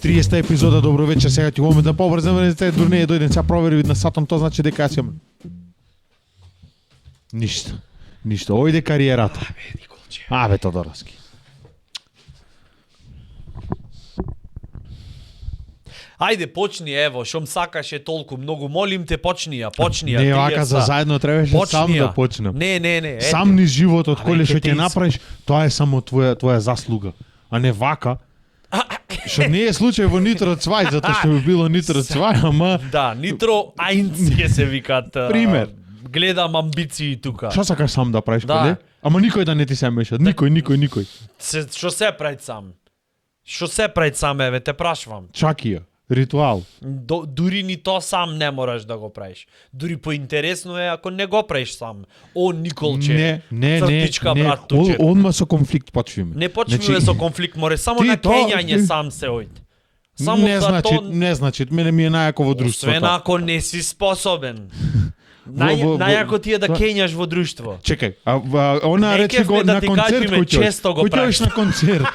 30 епизода, добро вечер, сега ти момент да побрзам, те дурнеја дојден, сега провери на сатом, тоа значи дека јас имам. Ништо. Ојде кариерата. Абе, Тодоровски. Ајде, почни, ево, шом сакаше толку многу, молим те, почни ја. Не, вака за заедно требаше сам да почнем. Не. Сам низ животот, кој што ќе направиш, тоа е само твоја заслуга, а не вака. Што не е случај во Нитро Цвај, затоа што би било Нитро Цвај, ама... Да, Нитро Ајнц ќе се викат. Пример. Гледам амбиции тука. Што сакаш сам да правиш, Да. коле? Ама никој да не ти се меша, никој. Што се правит сам, еве, те прашвам. Чакија, ритуал. Дури ни то сам не мораш да го правиш. Дури поинтересно е ако не го правиш сам. О, Николче, цртичка, брат, туче. Одма со конфликт почвиме. Не почваме со конфликт, море само на кењање сам се ојде. Само Не значи, мене ми е најако во друштвото. Освен ако не си способен. Најако ти е да кењаш во друштво. Чекај, она рече го на концерт кој ќе на концерт.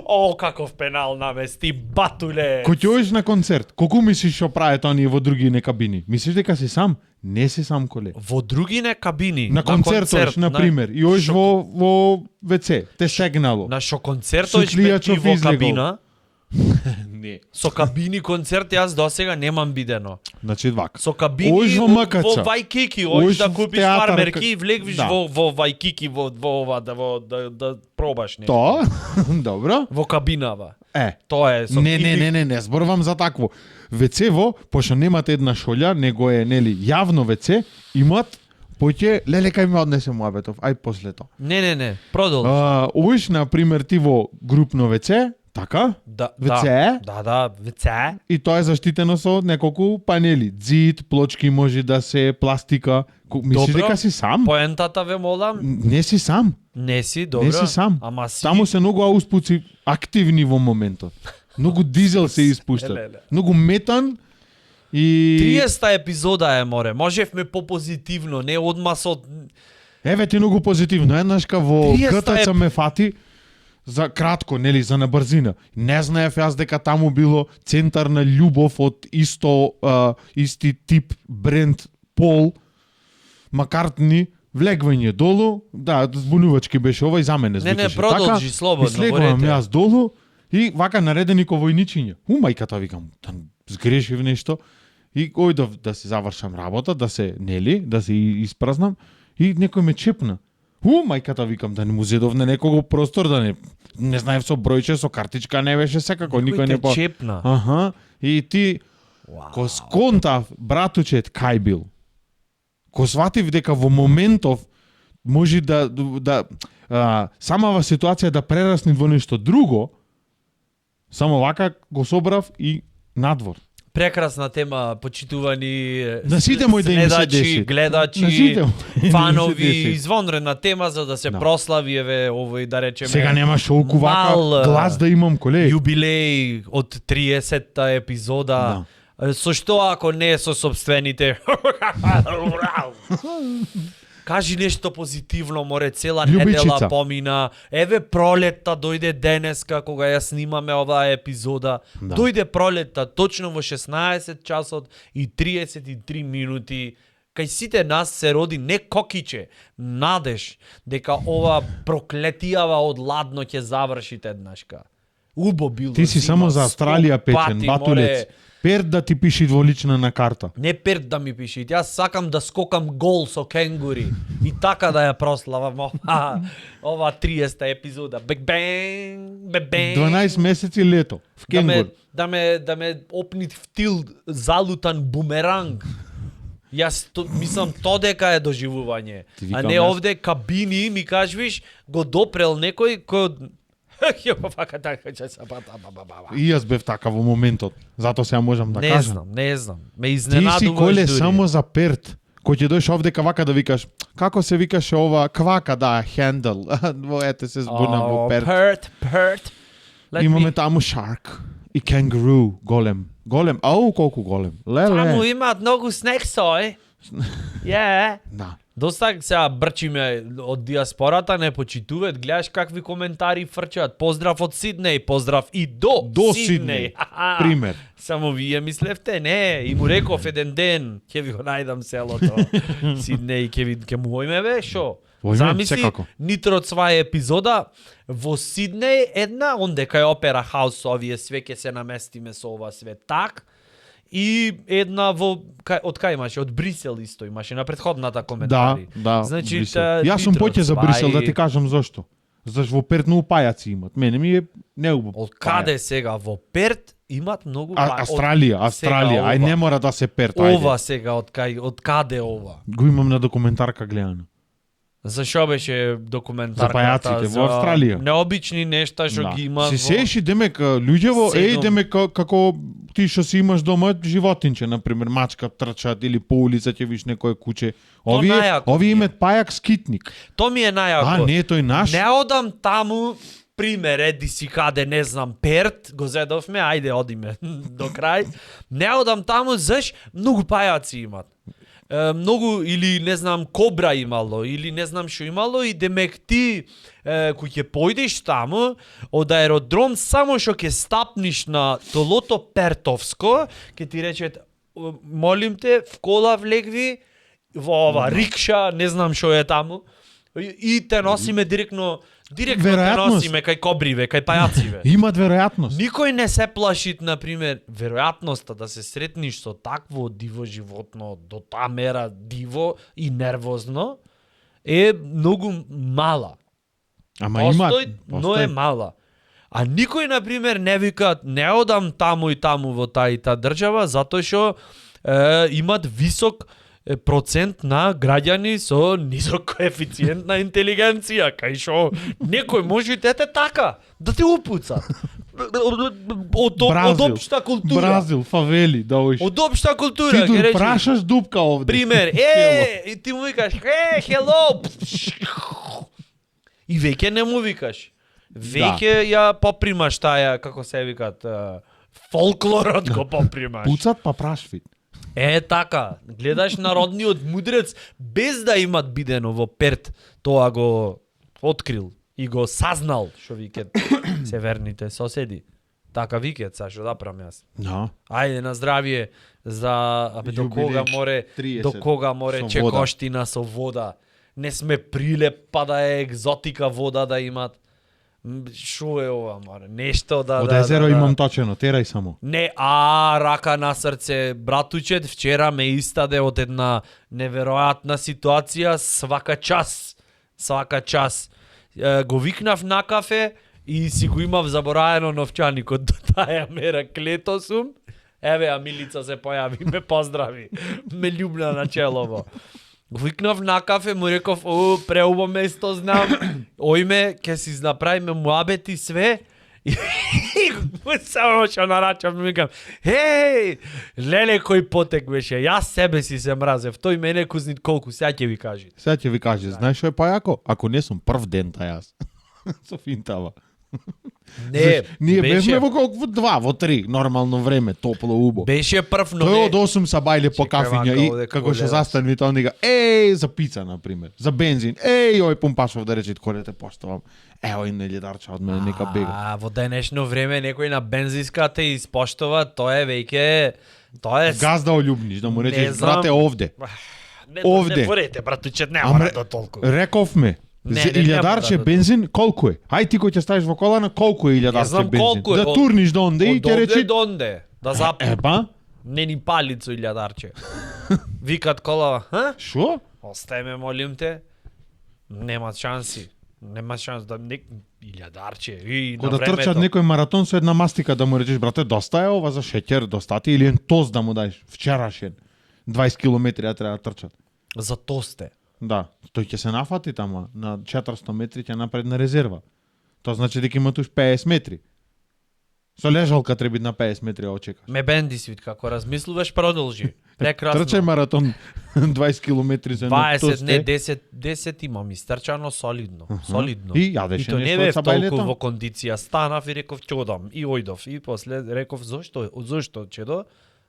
О, каков пенал намести, батуле. Кој ќе на концерт, колку мислиш што прават оние во други кабини? Мислиш дека си сам? Не си сам, коле. Во други кабини. На концерт, на пример, и ош во ВЦ, те сегнало. На шо концертош ти во кабина? Не. Со кабини концерт јас досега немам видено. Значи вака. Со кабини во Вајкики, ош да купиш фармерки и влегвиш во Вајкики во да пробаш нешто. Тоа? Добро. Во кабинава. Тоа е со Не зборувам за такво. ВЦ-во, пошто немате една шолја, него е нели јавно ВЦ, имат поќе леле кај ме однесе муабетов, ај после тоа. Не, продолжи. Ош на пример ти во групно ВЦ, така? ВЦ? Да, ВЦ. И тоа е заштитено со неколку панели. Зид, плочки може да се, пластика. Мислиш дека си сам? Поентата ве молам. Не си сам. Не си, добро. Не си сам. Ама си. Таму се многу ауспуци активни во моментот. Многу дизел се испуштат. Многу метан и 30-та епизода е, море. Можевме попозитивно, не одма со... Еве ти многу позитивно. Еднашка во ГТЦ ме фати за кратко, нели, за на брзина. Не знаев јас дека таму било центар на љубов од исти тип бренд Пол Маккартни, влегвање долу, да, збунувачки беше ова и за мене звучеше. Не, продолжи слободно, слегувам јас долу и вака наредени ко војничиња. Мајката викам, да сгрешив нешто и ојдов да се завршам работа, да се испразнам и некој ме чепна. Мајката викам, да не му зедов на некого простор, да не знаев со бројче, со картичка не беше секако, никој не по... чепна. Аха, и ти ко сконтав братучет кај бил. Ко сватив дека во моментов може самава ситуација да прерасне во нешто друго, само вака го собрав и надвор. Прекрасна тема, почитувани следачи, гледачи, фанови, извонредна тема за да се прослави овој, да речеме. Сега немаш толку вака глас да имам, колеј. Јубилеј од 30-та епизода. Со што ако не со собствените? Кажи нешто позитивно, море, цела недела помина. Еве пролетта дојде денеска кога ја снимаме оваа епизода. Дојде пролетта точно во 16 часот и 33 минути. Кај сите нас се роди не кокиче, надеж дека ова проклетијава од ладно ќе заврши еднашка. Убо било. Ти си само за Австралија печен, батулец. Перт да ти пиши дволична на карта. Не перт да ми пиши. Јас сакам да скокам гол со кенгури и така да ја прославам ова 30-та епизода. Бек-бенг, бек-бенг. 12 месеци лето в кенгур. Да ме опни в тил залутан бумеранг. Јас мислам то дека е доживување. А не овде кабини ми кажеш го допрел некој кој И јас бев така во моментот. Затоа сега можам да кажам. Не знам. Ме изненадуваш. Ти си коле само за перт. Кој ќе дојш овдека вака да викаш, како се викаше ова квака, да, хендл. Ете се збунам во перт. Перт. Имаме таму шарк и кенгуру, голем. Колку голем. Леле. Таму имаат многу снексој. Да. Доста сега брчиме од диаспората, не почитуваат, гледаш какви коментари фрчат. Поздрав од Сиднеј, поздрав и до Сиднеј. Пример. Само вие мислевте, не, и му реков еден ден, ќе ви го најдам селото. Сиднеј, ќе му ојме бе, шо? Замисли, Нитро цвај епизода во Сиднеј една, онде кај Опера Хаус, овие све ќе се наместиме со ова све так. И една од кај имаше, од Брисел исто имаше на претходната коментари. Да, значи, јас сум поќе за Брисел да ти кажам зошто. Зашто во Перт многу пајаци имат. Мене ми е неубаво. Од каде сега во Перт имат многу Австралија, ај не мора да се Перт, ајде. Ова сега од каде ова? Го имам на документарка гледано. За шо беше документарката? За пајаците во Австралија. Необични нешта што ги има. Си сееш демек луѓево, демек како ти што си имаш дома животинче, на пример мачка трчат или по улица ќе виш некое куче. Овие имаат пајак скитник. То ми е најако. Не, тој наш. Не одам таму, пример, еди си каде, не знам, Перт, го зедовме, ајде одиме до крај. Не одам таму, заш многу пајаци имат. Многу или не знам кобра имало или не знам што имало и демек ти кој ќе појдеш таму од аеродром само што ќе стапниш на толото Пертовско ќе ти речет молим те в кола влегви во ова рикша не знам што е таму и те носиме директно те носиме кај кобриве, кај пајациве. Имат веројатност. Никој не се плаши, на пример, веројатноста да се сретниш со такво диво животно, до таа мера диво и нервозно, е многу мала. Ама но е мала. А никој, на пример, не вика, не одам таму и таму во таа и таа држава, затоа што имат висок процент на граѓани со низок коефициент на интелигенција, кај што некој може дете така да те упуца. Од општа култура. Бразил, фавели, да оиш. Од општа култура, ти речи. Ти прашаш дупка овде. Пример, и ти му викаш, hello. И веќе не му викаш. Веќе ја попримаш таја, како се викат, фолклорот го попримаш. Пуцат па прашвит. Така, гледаш народниот мудрец без да имат бидено во Перт, тоа го открил и го сазнал, што викат северните соседи. Така викат, са што да правам јас. Ајде на здравје за до кога море чекоштина со вода. Не сме прилеп па да е екзотика вода да имат. Шо е ова, море? Нешто да... Од езеро имам точено, терај само. Не, рака на срце. Братучет, вчера ме истаде од една неверојатна ситуација, свака час. Го викнав на кафе и си го имав забораено новчаникот до таја мера, клето сум. Еве, Милица се појави, ме поздрави. Ме љубна на челово. Викнав на кафе, му реков, преубо место знам, ојме, ке си направиме муабети све. И само што нарачав, ми викам, леле кој потек беше, јас себе си се мразев, тој мене кузнит колку, сега ќе ви кажи. Сега ќе ви кажи, знаеш што е појако? Ако не сум прв ден јас, со финтава. Не, ние бевме во 2, во 3, нормално време, топло, убо. Беше прв, но тој од 8 са бајле по кафиња и како што застанви тоа нега, за пица на пример, за бензин. Ој пумпашов да рече колете поштовам. Ој не ледарча од мене нека бега. Во денешно време некој на бензинска те испоштова, тоа е веќе газда олюбниш, да му речеш брате овде. Не порете братучет, не мора да толку. Рековме. За илјадарче бензин колку е? Ај ти кој ќе ставиш во колана, колку е илјадарче бензин? Да турниш до онде и ќе речи... Од онде, да запни. Не ни палицу илјадарче. Викат колава, Шо? Остајме, молим те. Нема шанси. Нема шанс да илјадарче. Кога да трчат некој маратон со една мастика да му речеш, брате, доста е ова за шеќер, доста ти или тост да му даеш, вчерашен. 20 километри ја треба да трчат. За тосте. Да, тој ќе се нафати тама, на 400 метри ќе направи на резерва. Тоа значи дека има туш 50 метри. Со лежалка треба на 50 метри очекаш. Ме бенди свит, како размислуваш, продолжи. Прекрасно. Трчај маратон 20 километри за едно тост. 20, не, 10 имам истрчано солидно. Солидно. И јадеше нешто не бев толку во кондиција. Станав и реков ќе одам. И ојдов. И после реков зошто чедо?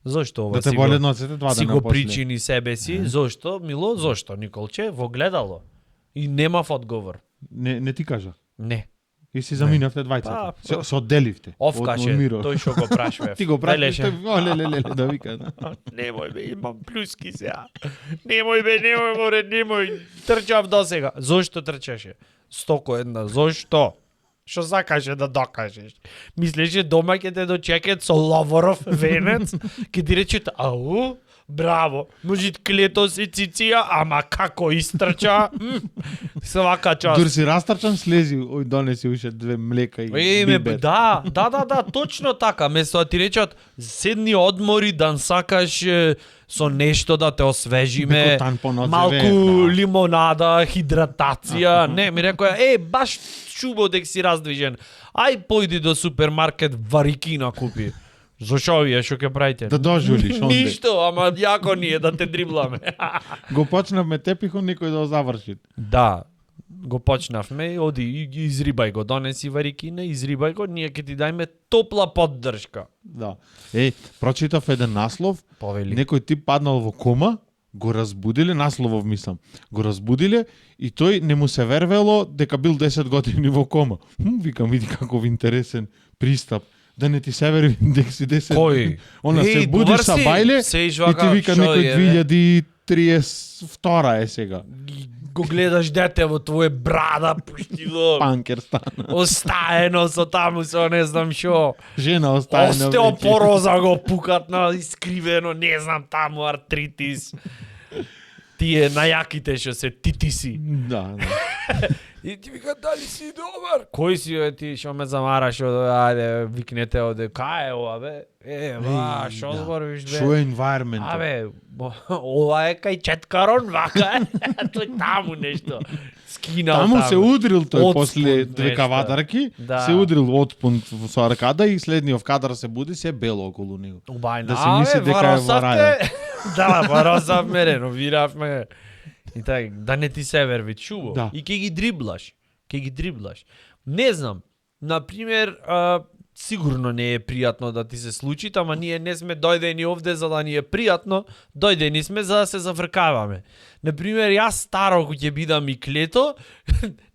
Зошто ова Да те боле ноците два си дена го после. причини себе си? Зошто, Мило? Зошто, Николче? Во гледало. И немав одговор. Не ти кажа. Не. И си заминавте двајцата. Се одделивте. Овкаше, тој што го прашвав. Ти го Велеше. прашуваш, леле, да вика. Немој бе, имам плюски сега. Немој море, немој. Трчав до сега. Зошто трчаше? 101. Зошто? Што сакаше да докажеш? Мислеше дома ќе те дочекат со ловоров венец, ќе ти рече ау, браво, може клето си циција, ама како истрча? Свака част. Дур си растрчан, слези, ој донеси уште 2 млека и бибер. Да, точно така. Место да ти речат, седни одмори, да сакаш со нешто да те освежиме, малку лимонада, хидратација. Не, ми рекоја, баш чубо дек си раздвижен. Ај, појди до супермаркет варикина купи. Зошо вие што ќе правите? Да дожулиш онде. Ништо, ама јако ние да те дрибламе. Го почнавме тепихот, никој да го заврши. Да, го почнавме, оди, изрибај го, донеси варикина, изрибај го, ние ќе ти дајме топла поддршка. Да. Прочитав еден наслов, Повели. некој тип паднал во кома, го разбудиле, насловов мислам, го разбудиле и тој не му се вервело дека бил 10 години во кома. Викам, види каков интересен пристап. Да не ти се верви дека си 10. Кој? Она се будиш са бајле и ти вика некој 2002 е сега. Го гледаш дете во твое брада, пуштило. Панкер стана. Остаено со таму со не знам шо. Жена остаено. Остеопороза го пукатна, искривено, не знам таму артритис. Тие најаките што се титиси. Да. И ти вика, дали си добар? Кој си ти што ме замараш, ајде, викнете оде, кај е ова бе? Шо збориш бе? Шо е environment? Абе, ова е кај Четкарон, вака е. Тој таму нешто. Скинал таму. Се удрил тој Отпун, после 2 кавадарки, се удрил отпун со аркада и следниот кадар се буди, се бело околу него. Убајна. Да се мисли дека е во раја. Да, варосавме, реновиравме. И така, да не ти се верви, чубо. Да. И ќе ги дриблаш. Не знам, например, сигурно не е пријатно да ти се случи, ама ние не сме дојдени овде за да ни е пријатно, дојдени сме за да се зафркаваме. Например, јас старо ќе бидам и клето,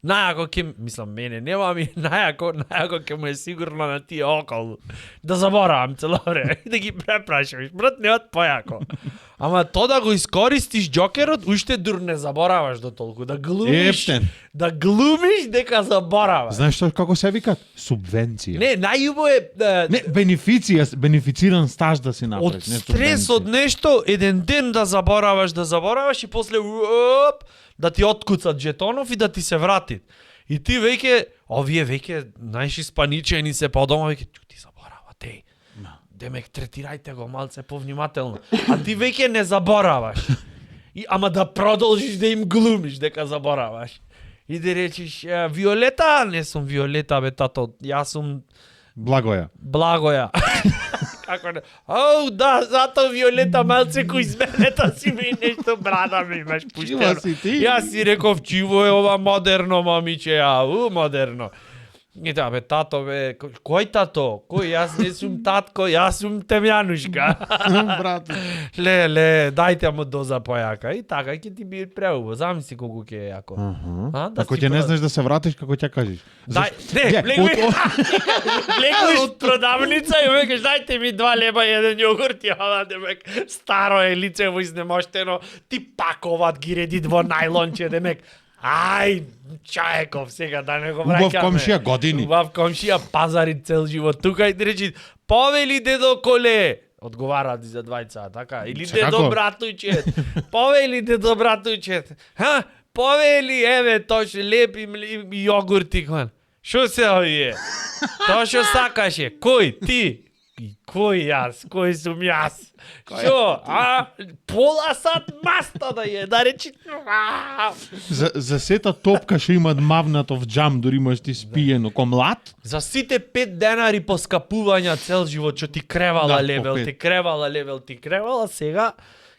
најако ќе, мислам, мене нема ми, најако ќе му е сигурно на тие околу. Да заборавам цело време и да ги препрашуваш. Брат, не од појако. Ама то да го искористиш џокерот, уште дур не забораваш до толку. Да глумиш, да глумиш дека забораваш. Знаеш што како се викат? Субвенција. Не, најубо е... Не, бенефициран стаж да си направиш. Од стрес од нешто, еден ден да забораваш и после да ти откуцат жетонов и да ти се вратит. И ти веќе, овие веќе најшиспаничени се по дома, веќе, ти заборавате. Демек, третирајте го малце повнимателно. А ти веќе не забораваш. Ама да продолжиш да им глумиш дека забораваш. И да речиш, Виолета, не сум Виолета, бе, тато, јас сум... Благоја. Како не? Оу, да, зато Виолета малце кој изменета си ми нешто брада ми имаш пуштено. Јас си реков, чиво е ова модерно, момиче, модерно. И да, бе, тато, бе, кој тато? Кој, јас не сум татко, јас сум темјанушка. Брат. Ле, дајте му доза појака. И така ќе ти би преубо. Замисли колку ќе е јако. Ако ќе не знаеш да се вратиш, како ќе кажеш? Влегуваш од продавница и векаш, дајте ми 2 леба и 1 јогурт, ова демек, старо е лицево изнемоштено, ти пакуваат ги редит во најлонче, демек. Ај, Чаеков, сега да не го враќаме. Убав комшија години. Убав комшија, пазари цел живот. Тука и речи, повели дедо Коле. Одговараат и за двајца, така? Или дедо братучет. Повели дедо братучет. Повели, еве, точно, лепи јогурти, кон. Шо се овие? Тоа што сакаше? Кој? Ти? Кој јас? Кој сум јас? Шо? Пола сат маста да е, да речи... За сета топка што има мавнато в джам, дори можеш ти спиено, ко млад? За сите 5 денари поскапувања цел живот, што ти кревала ти кревала, сега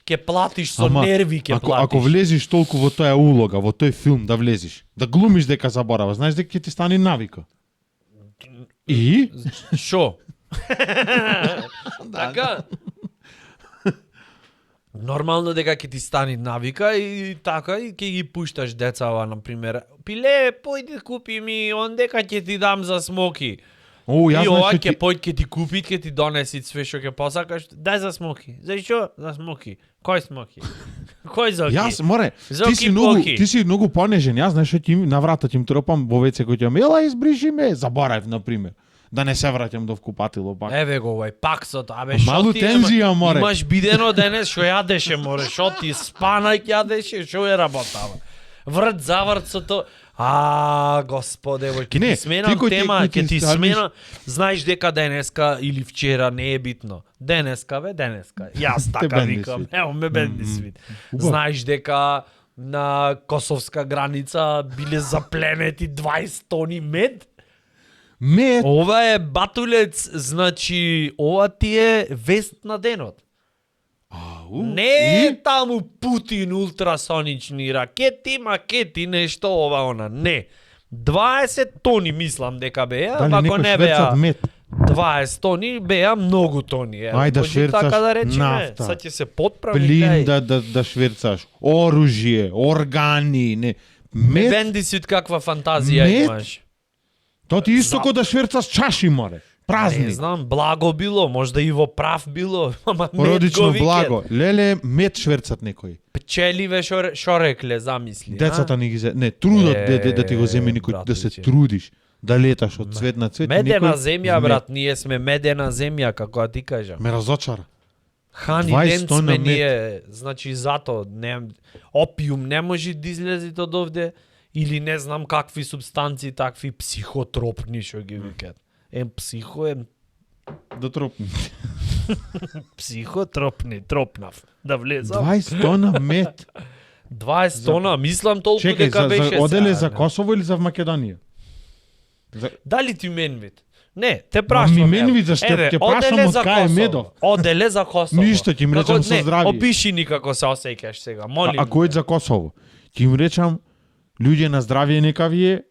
ќе платиш со нерви, ќе платиш. Ако влезиш толку во тоја улога, во тој филм да влезиш, да глумиш дека забораваш, знаеш дека ќе ти стане навика. И? Шо? Така? Нормално дека ќе ти стани навика и така и ќе ги пушташ децава, на пример. Пиле, појди купи ми ондека ќе ти дам за смоки. И ова ќе појд ќе ти купи, ќе ти донеси све што ќе посакаш. Дај за смоки. Зашо? За смоки. Кој смоки? Кој зоки? Јас море. Зоки Ти си многу понежен. Јас знаеш што ти на врата ти им тропам во веце кој ќе ела избрижи ме, заборав на пример. Да не се враќам до вкупатило пак. Еве го овај паксот, абе Малу тензија море. Имаш бидено денес што јадеше море, што ти спанај јадеше, што е работава. Врт заврт со то. Господе, ќе ти сменам тема, ќе ти сменам. Знаеш дека денеска или вчера не е битно. Денеска. Јас така викам. Ево ме бенди свит. Знаеш дека на косовска граница биле запленети 20 тони мед? Мед? Ова е батулец, значи ова ти е вест на денот. Не е таму Путин ултрасонични ракети, макети, нешто ова она, не. 20 тони мислам дека беа, ако не беа 20 тони, беа многу тони. Ајде да шверцаш така да речеме, нафта. Сад ќе се потправи. Плин да шверцаш, оружје, органи, не. Мед? Бенди си каква фантазија имаш. То ти исто ко да шверцаш чаши, море. Празни. Не знам, благо било, можда и во прав било, ама породично благо. Леле, мед шверцат некој. Пчеливе шо рекле, замисли. Децата не ги не трудот да ти го земе никој, да се трудиш, да леташ од цвет на цвет. Медена земја, брат, ние сме медена земја, како ти кажам. Ме разочара. Хани ден сме ние, значи зато опиум не може да излезе од овде, или не знам какви субстанции, такви психотропни што ги викат. Психо, да тропни. Психотропни, тропнав. Да влезам. 20 тона мед. 20 тона, мислам толку дека беше. Чекај, оделе за Косово или за Македонија? Дали ти мен вид? Не, те прашувам. Ми мен вид, зашто ќе прашам од кај медов. Оделе за Косово. Ништо, ќе им речам со здравје. Опиши ни како се осеќаш сега, молим. Ако е за Косово, ќе им речам луѓе на здравје нека ви е,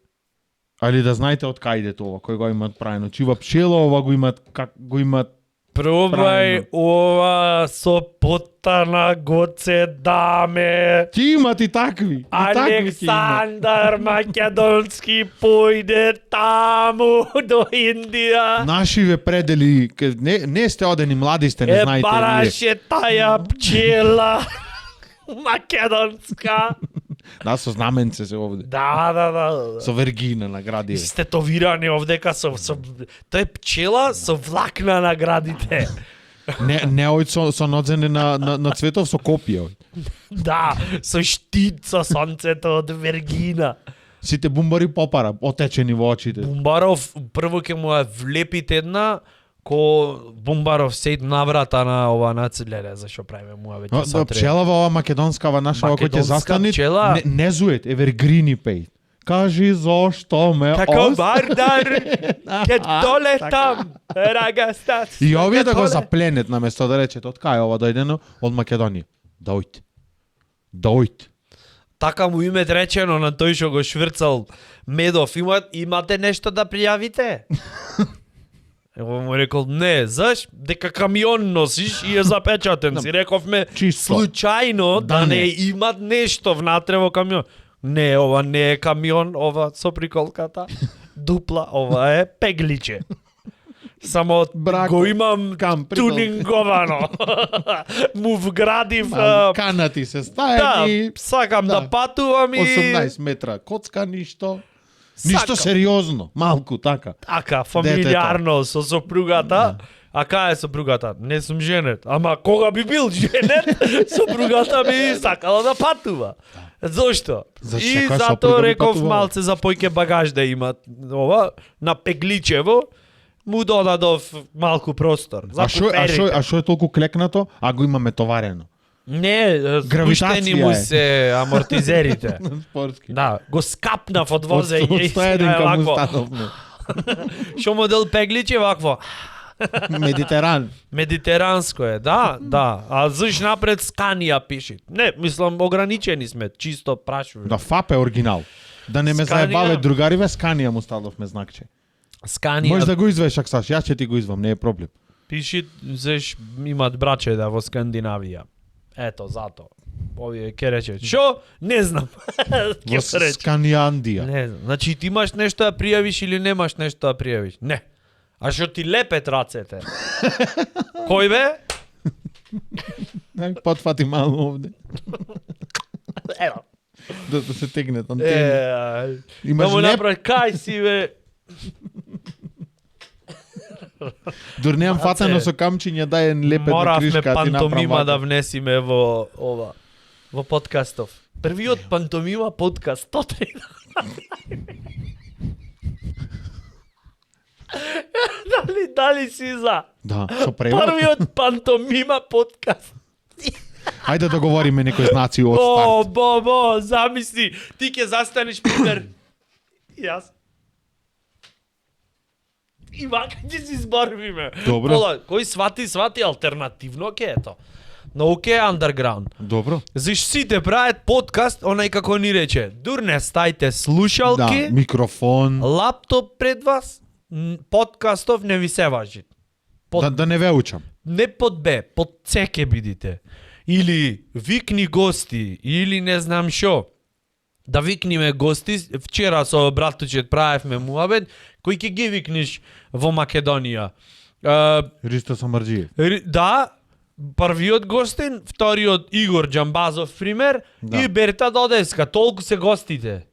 али да знаете од кај иде тоа, кој го имат прајно. Чива пчела, ова го имат Пробај ова со потана гоце даме. Ти имат и такви. Александар Македонски појде таму до Индија. Нашиве предели, не сте одени, млади сте, не знаете. Бараше таја пчела македонска. Да, со знаменце се овде. Да. Со вергина награди. Стетовирани овдека со тој пчела со влакна наградите. Не ој со нодзене на цветов со копија. Да, со штит со сонцето од вергина. Сите бумбари попара, отечени во очите. Бумбаров прво ќе му ја влепите една, ко Бумбаров сејд наврата на ова нацелеле, зашо правиме му веќе сатре. Пчелава ова македонскава наша кој ќе застани, не зует, evergreen пеј. Кажи зошто ме како бардар, ке долетам, рагастац. И овие да го запленет наместо да речете од кај ова дојдено, од Македонија. Дојд. Така му име речено на тој што го шврцал медов. Имате нешто да пријавите? Ево му рекол, не, заш? Дека камион носиш и е запечатен. Си рековме, случајно да не имат нешто внатре во камион. Не, ова не е камион, ова со приколката. Дупла, ова е пегличе. Само го имам тунинговано. Му вградив... Канати се ставени. Да, сакам да патувам и... 18 метра коцка, ништо. Ништо сериозно, малку така. Така, фамилиарно со сопругата. А кај е сопругата? Не сум женет. Ама кога би бил женет, сопругата би сакала да патува. Зошто? И зато реков малце за појќе багаж да имат ова на пегличево. Му додадов малку простор. А шо е толку клекнато, а го имаме товарено? Не, спуштени му се амортизерите. Спортски. Да, го скапнав од возе и стоеден каму становме. Шо модел пегличе вакво? Медитеранско е, да. А заш напред Сканија пиши. Не, мислам ограничени сме, чисто прашувам. Да, ФАП е оригинал. Да не ме заебаве другариве, Сканија му ставовме знакче. Сканија. Може да го извеш, Аксаш, јас ќе ти го извам, не е проблем. Пиши, заш имат браче да во Скандинавија. Ето, зато. Овие ќе рече, шо? Не знам. Ќе Во рече. Сканијандија. Не знам. Значи ти имаш нешто да пријавиш или немаш нешто да пријавиш? Не. А што ти лепет рацете? Кој бе? Потфати мало овде. Ево. Да се тегне антени. Имаш Да му леп, направи, кај си бе? дур неам фатено со камчиња да е лепет на Моравме кришка, а ти пантомима да направа. внесиме во ова. Во подкастов. Првиот пантомима подкаст. То треба. Дали си за? Да, со превод. Првиот пантомима подкаст. Ајде да говориме некои знаци од О, старт. замисли, ти ќе застанеш пример. Јас. И вака ќе си зборвиме. Добро. Пола, кој свати алтернативно ке ето. Но оке underground. Добро. Заш сите прават подкаст, онај како ни рече, дур не стајте слушалки, Да, микрофон. лаптоп пред вас, подкастов не ви се важи. Да не ве учам. Не под Б, под С ке бидите. Или викни гости, или не знам шо. Да викниме гости, вчера со братучет правевме муабет, кој ќе ги викнеш во Македонија. Ристо Самарџиев. Да, првиот гостин, вториот Игор Џамбазов пример, Да. и Берта Додеска, толку се гостите.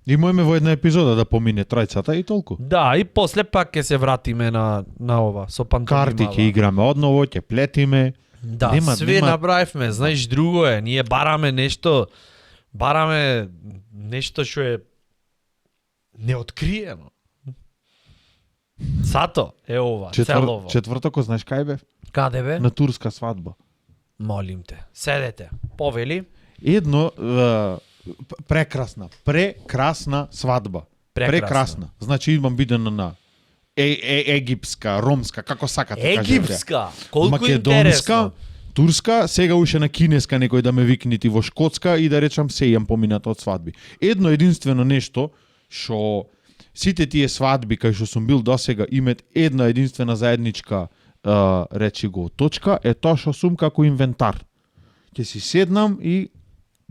Имаме во една епизода да помине тројцата и толку. Да, и после пак ќе се вратиме на ова, со пантомима. Карти ќе играме одново, ќе плетиме. Да, Нема- све нема- направивме, знаеш, друго е, ние бараме нешто што е неоткриено. Сато е ова, целово. Четвртоко, знаеш кај бев? Каде бе? На турска свадба. Молим те, седете, повели. Едно прекрасна свадба. Прекрасна. Значи имам бидено на египска, ромска, како сакате кажете. Египска, колку Македонска, интересно. турска, сега уште на кинеска некој да ме викнити во Шкотска и да речам се имам поминато од свадби. Едно единствено нешто што сите тие свадби кај што сум бил досега имат една единствена заедничка речи го точка е тоа што сум како инвентар. Ќе си седнам и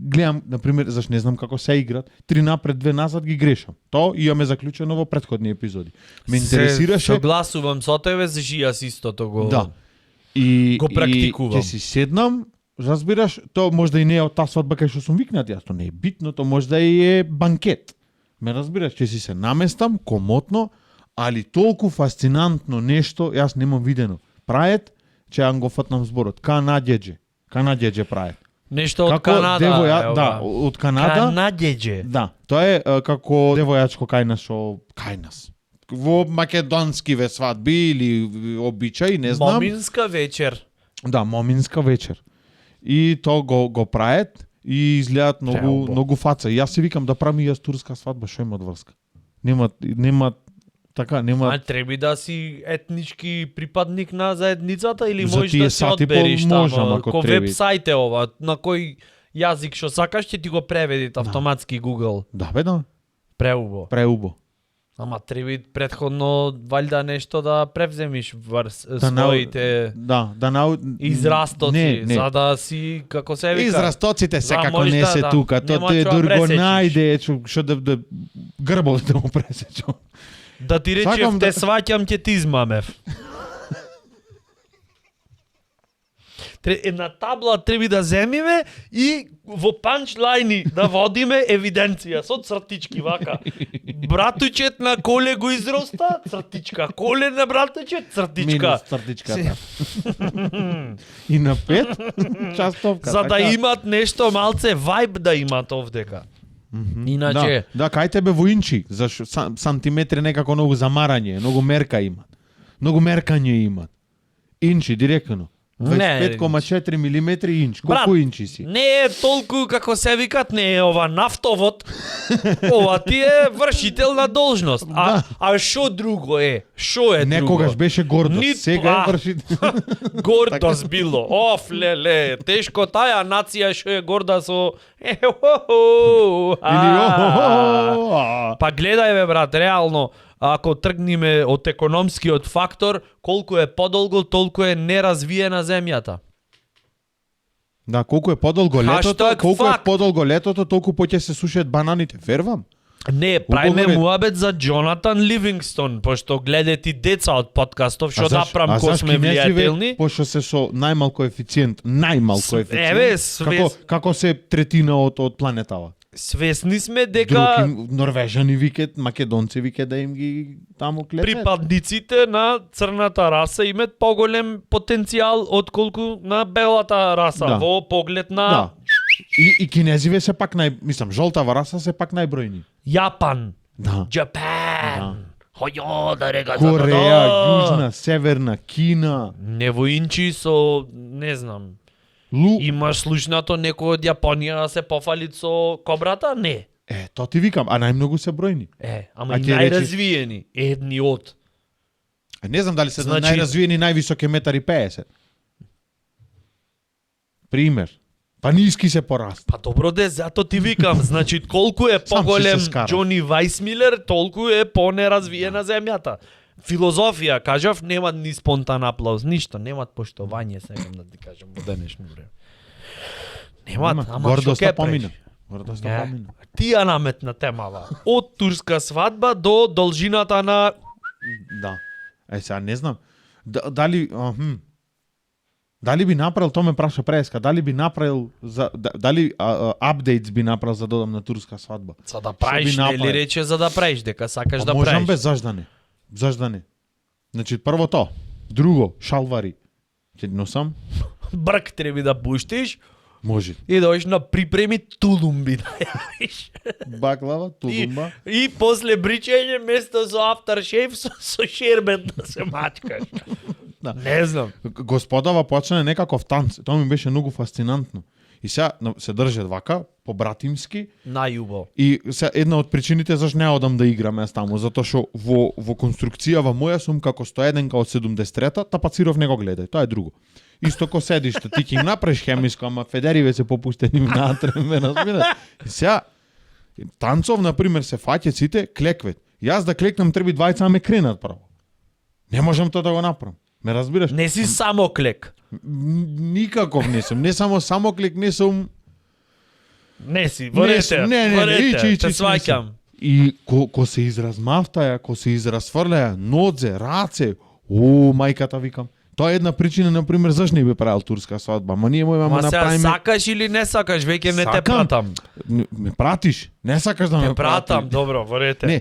гледам, например, заш не знам како се играт, 3 напред, 2 назад ги грешам. Тоа имаме заклучено во претходни епизоди. Ме интересираше. Согласувам со тебе, за јас истото го. Да. И го практикувам. И ќе си седнам, разбираш, тоа можда и не е од таа свадба кај што сум викнат, јас тоа не е битно, тоа можда и е банкет. Ме разбираш, ќе си се наместам комотно, али толку фасцинантно нешто јас немам видено. Прајат, че ја го фатнам зборот, Канаѓеџе прајат. Нешто од Како Канада. девоја, да, од Канада. Канаѓеџе. Да, тоа е како девојачко кај нас шо кај нас. Во македонски ве свадби или обичаи, не знам. Моминска вечер. Да, моминска вечер. И тоа го прајат и изгледаат многу фаца. И јас си викам да правам и јас турска свадба, што има од врска. Нема така, нема. А треба да си етнички припадник на заедницата или За можеш тие да се сати одбериш можам, тамо, ако ко треби. веб-сајт е ова, на кој јазик што сакаш ќе ти го преведит автоматски Google. Да, бе, да. Преубо. Преубо. Ама треба предходно валјда нешто да превземиш Да своите Не. израстоци, за да си како се вика. Израстоците секако можеш не да, се да. тука, Нема тоа те што да дур го пресечеш. најде што да грбов да му пресечам. Да ти речев, Сакам те да- сваќам, ќе ти измамев. Една табла треба да земиме и во панчлайни да водиме евиденција со цртички вака. Братучет на Коле го изроста, цртичка. Коле на братучет, цртичка. Минус цртичката. И на 5 частовка. За да така. имат нешто малце вајб да имат овдека. Иначе, Да, кај тебе во инчи, за сантиметри некако многу замарање, многу мерка имат. Многу меркање имат. Инчи директно. 25,4 мм инч. Брат, Колку инчи си? не е толку како се викат, не е ова нафтовод. Ова ти е вршител на должност. А шо друго е? Шо е друго? Некогаш беше гордост, сега врши. Гордост било. Оф, леле, тешко таја нација што е горда со Или Па гледај бе брат, реално ако тргнеме од економскиот фактор, колку е подолго, толку е неразвиена земјата. Да, колку е подолго летото, Хаштаг колку е факт. подолго летото, толку поќе се сушат бананите, вервам. Не, правиме Убаво е. муабет за Джонатан Ливингстон, пошто гледат и деца од подкастов, што напрам ко заш сме кинезиве, влијателни. пошто се со најмал коефициент, Еве, како се третина од планетава. Свесни сме дека Други норвежани викат, македонци викат да им ги таму клечат. припадниците на црната раса имат поголем потенцијал отколку на белата раса Да. во поглед на Да. И кинезиве се пак мислам, жолтава раса се пак најбројни. Јапан, Да. Japan. Хојо да рега Кореја, Јужна, Северна, Кина, Невоинчи со, не знам, имаш слушнато некој од Јапонија да се пофали со кобрата? Не. То ти викам, а најмногу се бројни. Ама А и ти речиш- најразвиени, едни од. Не знам дали се Значи- најразвиени највисок е 1,50 м. Пример. Па ниски се пораст. Па добро де, зато ти викам, значи колку е Сам поголем си се скарав. Џони Вајсмилер, толку е понеразвиена земјата. Филозофија, кажав, немат ни спонтан аплауз, ништо, немат поштовање, сакам да ти кажам во денешно време. Немат, ама што гордоста ќе помина. пречи? Гордоста Е, помина. Ти ја наметна темава. Од турска свадба до должината на Да. Сега не знам. Дали дали би направил, тоа ме праша преска, дали би направил дали апдейтс би направил за додам на турска свадба. за да Што правиш, би нели направил? рече за да правиш, дека сакаш да Можам правиш. без заждане. Заждане. Значи прво то, друго шалвари. Ќе носам? Брк треба да пуштиш Може. и да одиш на припреми тулумби да јавиш. Баклава, тулумба. И после бричење место со aftershave со шербет да се мачкаш. Да. Не знам. Господава почна некаков танц. Тоа ми беше многу фасцинантно. И сега се држат вака, побратимски. Најубаво. И се една од причините зашто не одам да играм јас таму, затоа што во конструкцијава моја сум како 101 од 73-та, Тапациров не го гледај, тоа е друго. Исто ко седиш, што ти ќе им направиш хемиско, ама федериве се попуштени внатре, ме разбираш. И сега танцов на пример се фаќаат сите клеквет. Јас да клекнам треба двајца да ме кренат право. Не можам тоа да го направам. Ме разбираш? Не си само клек. Никаков не сум. Не само клек, не сум. Не си, варете. ичи, те сваќам. И ко се изразмавтаја, ко се изразфрлеа нодзе, раце, мајката викам. Тоа е една причина, на пример, зашто не би правил турска свадба. Ма ние можеме Ма да сега направиме. сакаш или не сакаш, веќе не те Сакам. пратам. Ме пратиш, не сакаш да Те ме пратам, пратиш. добро, варете. Не,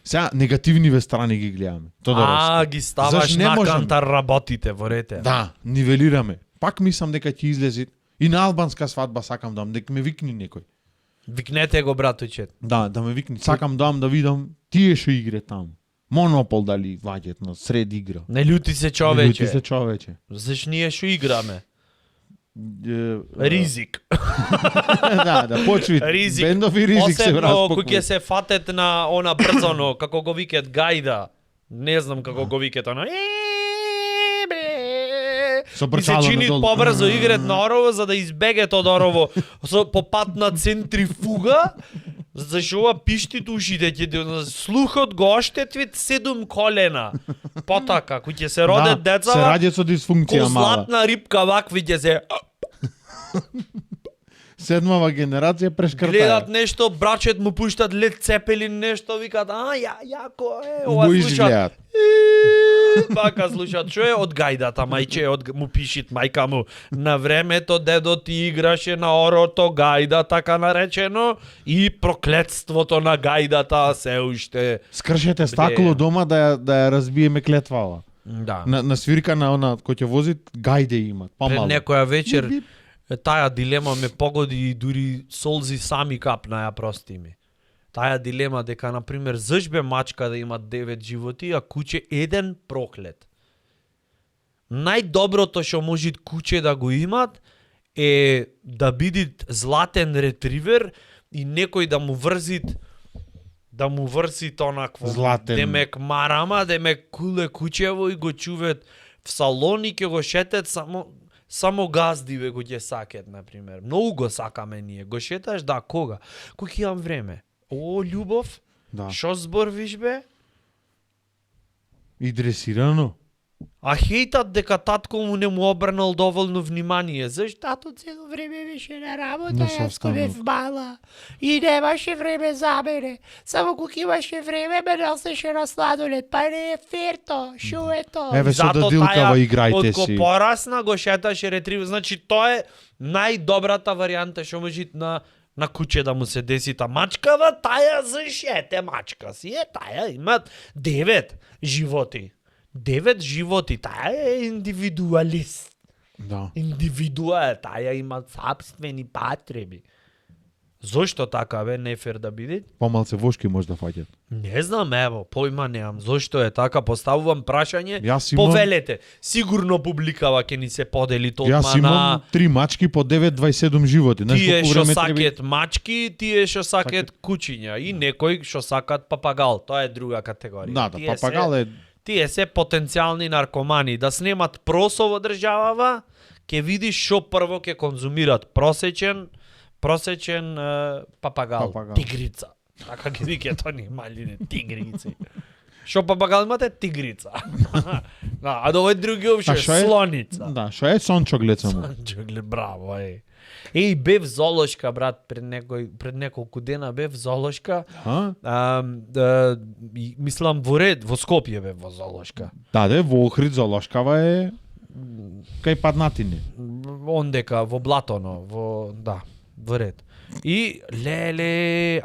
сега негативниве страни ги гледаме. Ги ставаш Зашто не на можам? кантар работите, варете. Да, нивелираме. Пак мислам дека ќе излези. И на албанска свадба сакам дам, дека ме викни некој. Викнете го, братуче. Да ме викни. Сакам дам да видам тие што игре таму. Монопол дали ваѓат на сред игра. Не љути се Љути човече. се човече. Заш ние што играме? Е, Ризик. да, почви. Ризик. Бендови ризик се Посебно распокваат. кој ќе се фатет на она брзано, како го викат гајда. Не знам како го викат она. Со И се брчало чини надолу. побрзо играт на орово за да избегат од орово по пат на центрифуга. Зашо ова пишти ушите ќе слухот го оштетвит 7 колена. Потака кој ќе се родат Да, деца. се раѓаат со дисфункција Ко мала. златна рибка вакви ќе се Седмава генерација прешкртаја. гледат нешто, брачет му пуштат Лед Цепелин нешто, викаат, јако е, ова Го слушат. изгледаат. Пака слушат, што е од гајдата, мајче, му пишит мајка му. На времето дедо ти играше на орото гајда, така наречено, и проклетството на гајдата се уште. Скршете стакло дома да ја разбиеме клетвала. Да. На свирка на она кој ќе вози гајде имат, Пред помало. некоја вечер таа дилема ме погоди и дури солзи сами капнаја, прости ми. Таа дилема дека, например, зашбе мачка да има 9 животи, а куче еден проклет. Најдоброто што може куче да го имат е да бидит златен ретривер и некој да му врзит онакво Златен. демек марама, демек куле кучево и го чуват в салон и ќе го шетат само газдиве го ќе сакат, например. Многу го сакаме ние. Го шеташ, да, кога? Кој ќе имам време? О, љубов? Да. Шо зборвиш, бе? И дресирано. А хейтат дека татко му не му обрнал доволно внимание. Зашто тато цело време беше на работа, јас кога бев мала. И немаше време за мене. Само кога имаше време, ме носеше на сладолед. Па не е фер то, шо е то. Еве со дадилкава играјте си. Од порасна го шеташе ретривер. Значи тоа е најдобрата варијанта што може на куче да му се деси. Та мачкава, таја зашете мачка си. Таја имат 9 животи. 9 животи, таја е индивидуалист. Да. Индивидуа, таја има собствени потреби. Зошто така бе, не фер да биде? Помалце вошки може да фаќат. Не знам, ево, појма немам. Зошто е така? Поставувам прашање. Јас Повелете. Сигурно публикава ќе ни се подели толкма на... Јас имам 3 мачки по 9-27 животи. Знаеш тие колку што време сакат мачки, тие што сакат кучиња и некои што сакат папагал. Тоа е друга категорија. Да, папагал е... Тие се потенцијални наркомани. Да снемат просо во државава, ќе видиш што прво ќе конзумират. Просечен папагал. Тигрица. Така ги викаат они малине тигрици. Што папагал имате? Тигрица. Да, а овој други овше слоница. Да, што е сончоглеца му. Сончоглед, браво, бев золошка, брат, пред неколку дена бев золошка. Мислам во ред, во Скопје бев во золошка. Да, во Охрид золошкава е кај паднатини. Ондека во Блатоно, во ред. И леле,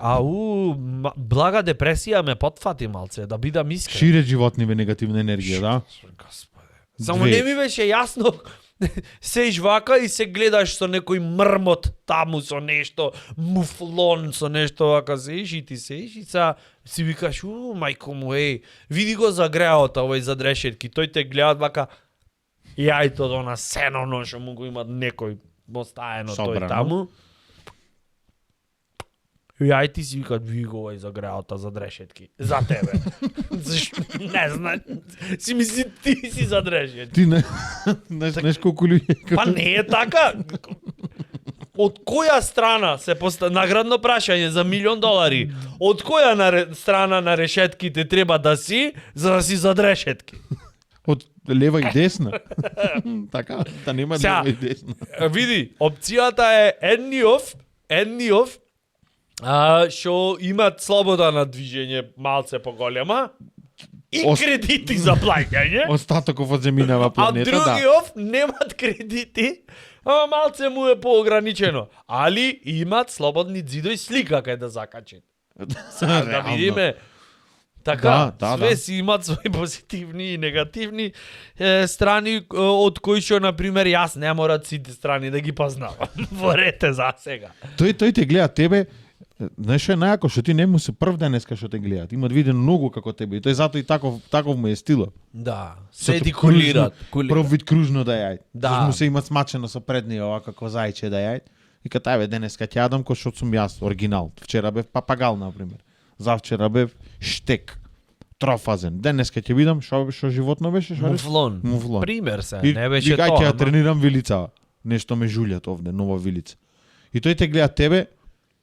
блага депресија ме потфати малце, да бидам искрен. Шире животниве негативна енергија, да? Само не ми беше јасно. Сеиш вака и се гледаш со некој мрмот таму со нешто, муфлон со нешто вака сеиш и ти сеиш и си викаш, мајко му, види го загреаот овој задрешетки, тој те гледат вака, јајто на сено што му го имат некој остаено тој таму. Јај ти си викат, ви го овој загреаота задрешетки, за тебе. Зашто? Не знам, си мисли ти си задрешетки. Ти не, знаеш колку луѓе... Па не е така. Од која страна се наградно прашање за $1,000,000? Од која страна на решетките треба да си, за да си задрешетки? Од лева и десна. Така, да нема лева и десна. Види, опцијата е едниов, што имат слобода на движење малце поголема и кредити за плаќање. Остатоков од земјинава планета, да. А другиов немат кредити, ама малце му е поограничено. Али имат слободни ѕидови слика кај да закачат. Да видиме. Така, све си имат своји позитивни и негативни страни, од кои што, например, јас не морат сите страни да ги познавам. Ворете за сега. Тој те гледа тебе. Знаеш што е најако, што ти не му се прв денеска што те гледат. Имат виден многу како тебе и тој затоа и таков му е стилот. Да, се дикулират. Прв вид кружно да јај. Да. Му се имат смачено со предни ова како зајче да јај. И кај тебе денеска ќе јадам кој што сум јас, оригинал. Вчера бев папагал на пример. Завчера бев штек. Трофазен. Денеска ќе видам што животно беше, што Муфлон. Пример се, не беше тоа. тоа. Ќе ја тренирам вилица. Нешто ме жулјат овде, нова вилица. И тој те гледа тебе.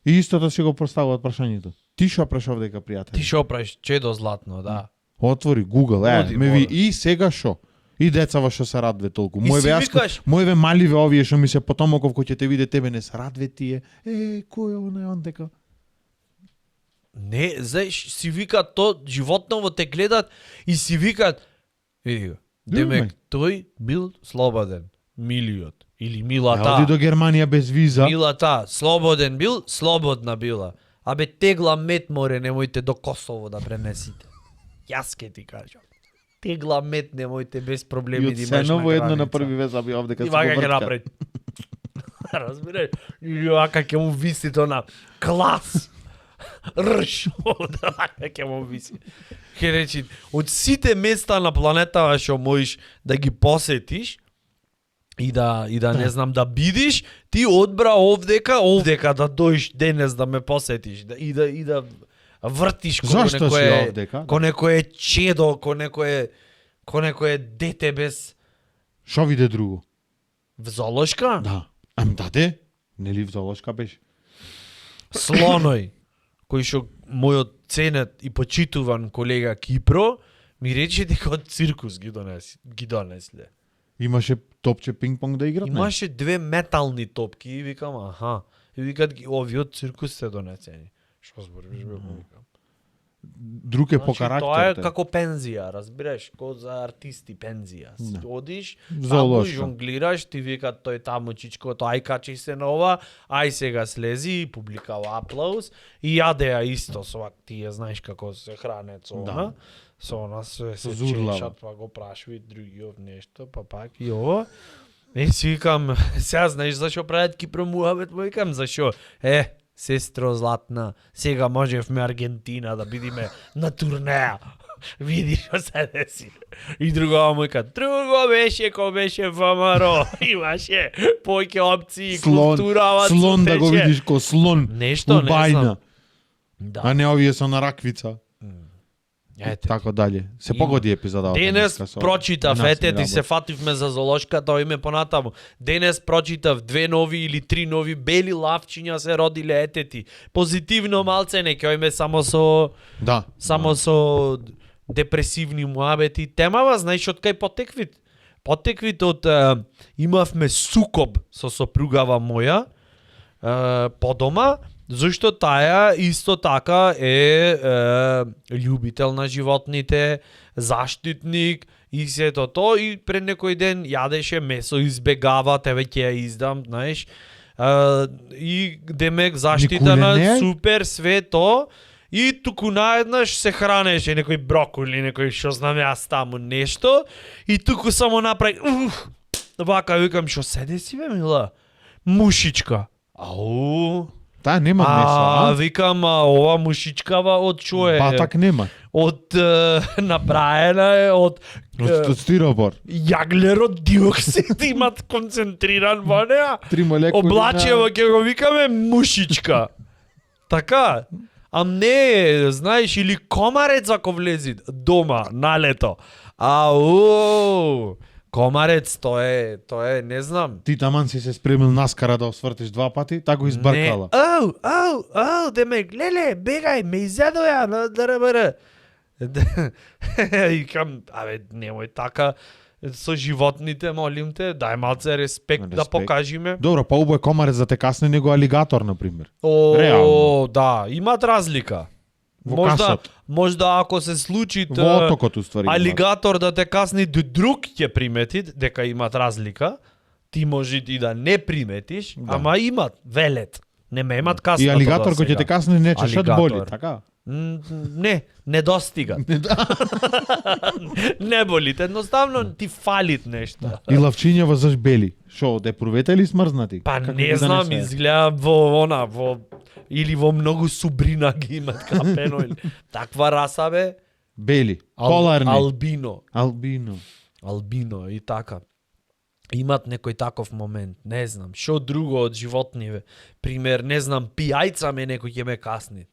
И истото си го поставуваат прашањето. Ти што праш овдека, пријател? Ти што праш, чедо златно, да. Отвори Google, ме ви и сега што? И децава што се радве толку. Мојве маливе овие што ми се потомоков кој ќе те виде тебе не се радве тие. Кој е онај ондека? Не, знаеш, си викат то животново те гледат и си викат, види го. Демек тој бил слободен, милиот. Или милата. Оди до Германија без виза. Милата, слободен бил, слободна била. Абе тегла мет море, немојте до Косово да пренесите. Јас ке ти кажам. Тегла мет немојте без проблеми да имаш на граница. Од Сеново едно на први веза би овде кај се го вртка. Разбираш? Или вака ќе му виси то на клас. Рш, овде ќе му виси. Ке речи, од сите места на планетава што можеш да ги посетиш, и да не знам да бидиш, ти одбра овдека да дојш денес да ме посетиш и да вртиш ко некое чедо, ко некое дете без... Шо виде друго? В золошка? Да. Нели в золошка беше? Слоној, кој што мојот ценет и почитуван колега Кипро, Ми рече дека од циркус ги донесле. Имаше топче пинг-понг да играт? Имаше 2 метални топки и викам, аха. И викат овие од циркус се донесени. Што збориш бе, викам. Друг е по карактер. Тоа е како пензија, разбираш, како за артисти пензија. Одиш, таму Зоолошка. жонглираш, ти викат тој таму чичкото, ај качи се на ова, ај сега слези, и публикава аплауз и јадеа исто со тие знаеш како се хранат со она. Со она се чешат, па го прашуваат другиот нешто, па пак и ова. И си викам, сега знаеш зашо прават Кипро муабет, викам зашо? Сестро златна, сега можевме Аргентина да бидиме на турнеја. Види што се деси. И другова му ика, друго беше ко беше ВМРО. Имаше поќе опции, културава. Слон да го видиш ко слон. Нешто, не знам. Да. А не овие со на раквица. Ете. Така дале. Се погоди епизода. Денес прочитав, ти се фативме за зоолошка, тоа име понатаму. Денес прочитав 2 нови или 3 нови бели лавчиња се родиле етети. Позитивно малце, не ќе само со со депресивни муабети. Темава, знаеш од кај потеквит? Потеквит од имавме сукоб со сопругава моја по дома. Зашто таја исто така е љубител на животните, заштитник и сето то, и пред некој ден јадеше месо, избегава, тебе ќе ја издам, знаеш. И демек заштитана, супер, све то, и туку наеднаш се хранеше некој броколи, некој што знам јас таму нешто, и туку само направи, вака викам, што се деси бе, мила? Мушичка. Ау. Таа нема месо, викам, ова мушичкава од што е? Батак нема. Од направена е од стиробор. Јаглерод диоксид имат концентриран во неа. 3 молекули. Облачево ќе го викаме мушичка. Така. А не, знаеш, или комарец ако влези дома на лето. Ау. Комарец, тоа е, не знам. Ти таман си се спремил наскара да освртиш 2 пати, така го избркала. Не, демек, леле, бегај, ме изедоја на ДРБР. Икам, немој така со животните, молим те, дај малце респект да покажиме. Добро, па убај комарец да те касне него алигатор, например. Реално. Да, имат разлика. Можда ако се случи во отокот уствари алигатор да те касни, друг ќе примети дека имат разлика, ти може и да не приметиш, ама имат, велет. Не ме имат каснато. И алигатор кој ќе те касне не чешат боли, така? Не достига. Не болите, едноставно ти фалит нешто. И лавчињава заш бели. Шо, де проветели смрзнати? Па не знам, изгледа во или во многу субрина ги имат капено или таква раса бе. Бели, поларни. Албино и така. Имат некој таков момент, не знам. Шо друго од животни бе? Пример, не знам, пијајца ме некој ќе ме касни.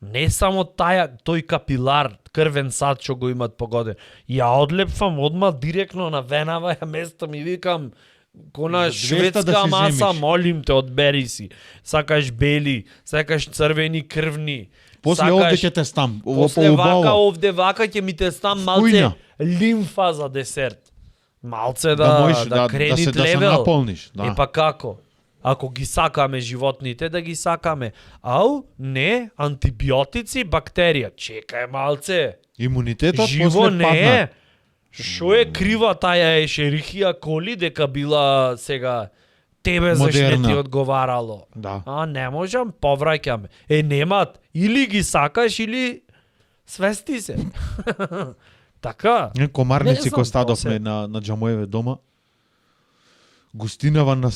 Не само тој капилар, крвен сад што го имат погоден. Ја одлепфам одма директно на венава, ја местам и викам кона шведска маса, молим те, одбери си. Сакаш бели, сакаш црвени крвни. После овде ќе те стам. После вака ќе ми те стам малце лимфа за десерт. Малце да кредит левел. Да се наполниш. Па како? Ако ги сакаме животните, да ги сакаме. Ау, не, антибиотици, бактерија. Чекај малце. Имунитетот живо не е. Шо е крива таја ешерихија коли дека била сега тебе зашто ти одговарало. Да. Не можам, повраќаме. Немат. Или ги сакаш, или свести се. Така. Комарници кој стадовме на Џамоеве дома. Густинава на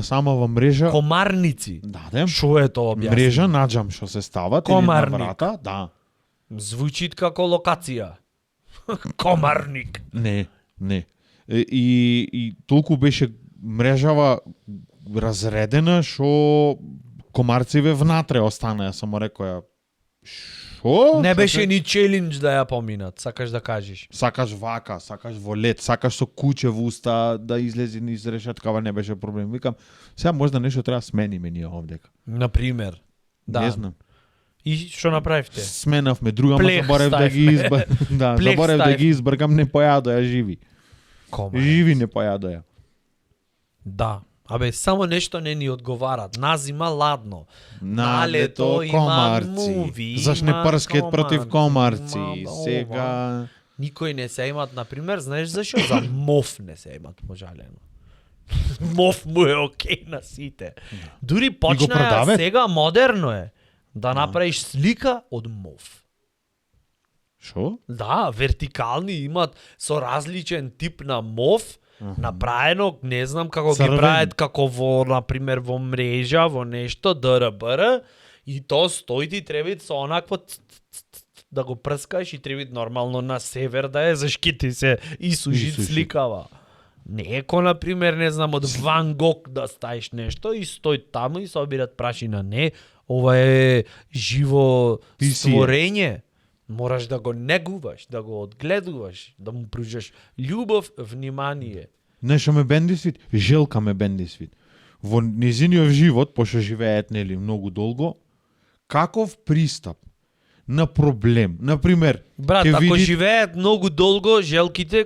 самава мрежа. Комарници? Да. Шо е тоа објасни? Мрежа наџам што се стават Комарник. Или на врата, да. Звучит како локација. Комарник. Не. И толку беше мрежава разредена што комарциве внатре останаа, само рекоја. Шо? Не беше ни челендж да ја поминат, сакаш да кажеш. Сакаш вака, сакаш во лед, сакаш со куче во уста да излези низ решеткава, не беше проблем. Викам, сега можда нешто треба смениме ние овдека. Например. Да. Не знам. И што направивте? Сменавме друга, ама Плех заборев да ги да, Плех заборев да ставивме. ги избргам, не појадоја живи. Живи не појадоја. Да. Абе, само нешто не ни одговара. Нас има ладно. На лето има комарци. муви, Заш не има прскет против комарци. има Сега... Никој не се имат, например, знаеш зашо? За мов не се имат, пожалено. Мов му е окей на сите. Дури почна продават? сега модерно е да направиш слика од мов. Шо? Да, вертикални имат со различен тип на мов, направено, не знам како Црвен. ги прават, како во, например, во мрежа, во нешто, ДРБР, и то стои ти треба со онакво да го прскаш и треба нормално на север да е, зашкити се и сужит Исуши. сликава. Не е ко, например, не знам, од Ван Гог да ставиш нешто и стои таму и собират прашина. Не, ова е живо Писие. створење. Мораш да го негуваш, да го одгледуваш, да му пружаш љубов, внимание. Нешто ме бенди свит, Желка ме бенди свит. Во низиниот живот, пошто живеет нели многу долго, каков пристап на проблем, например, Брат, ќе ако види- живеат многу долго, желките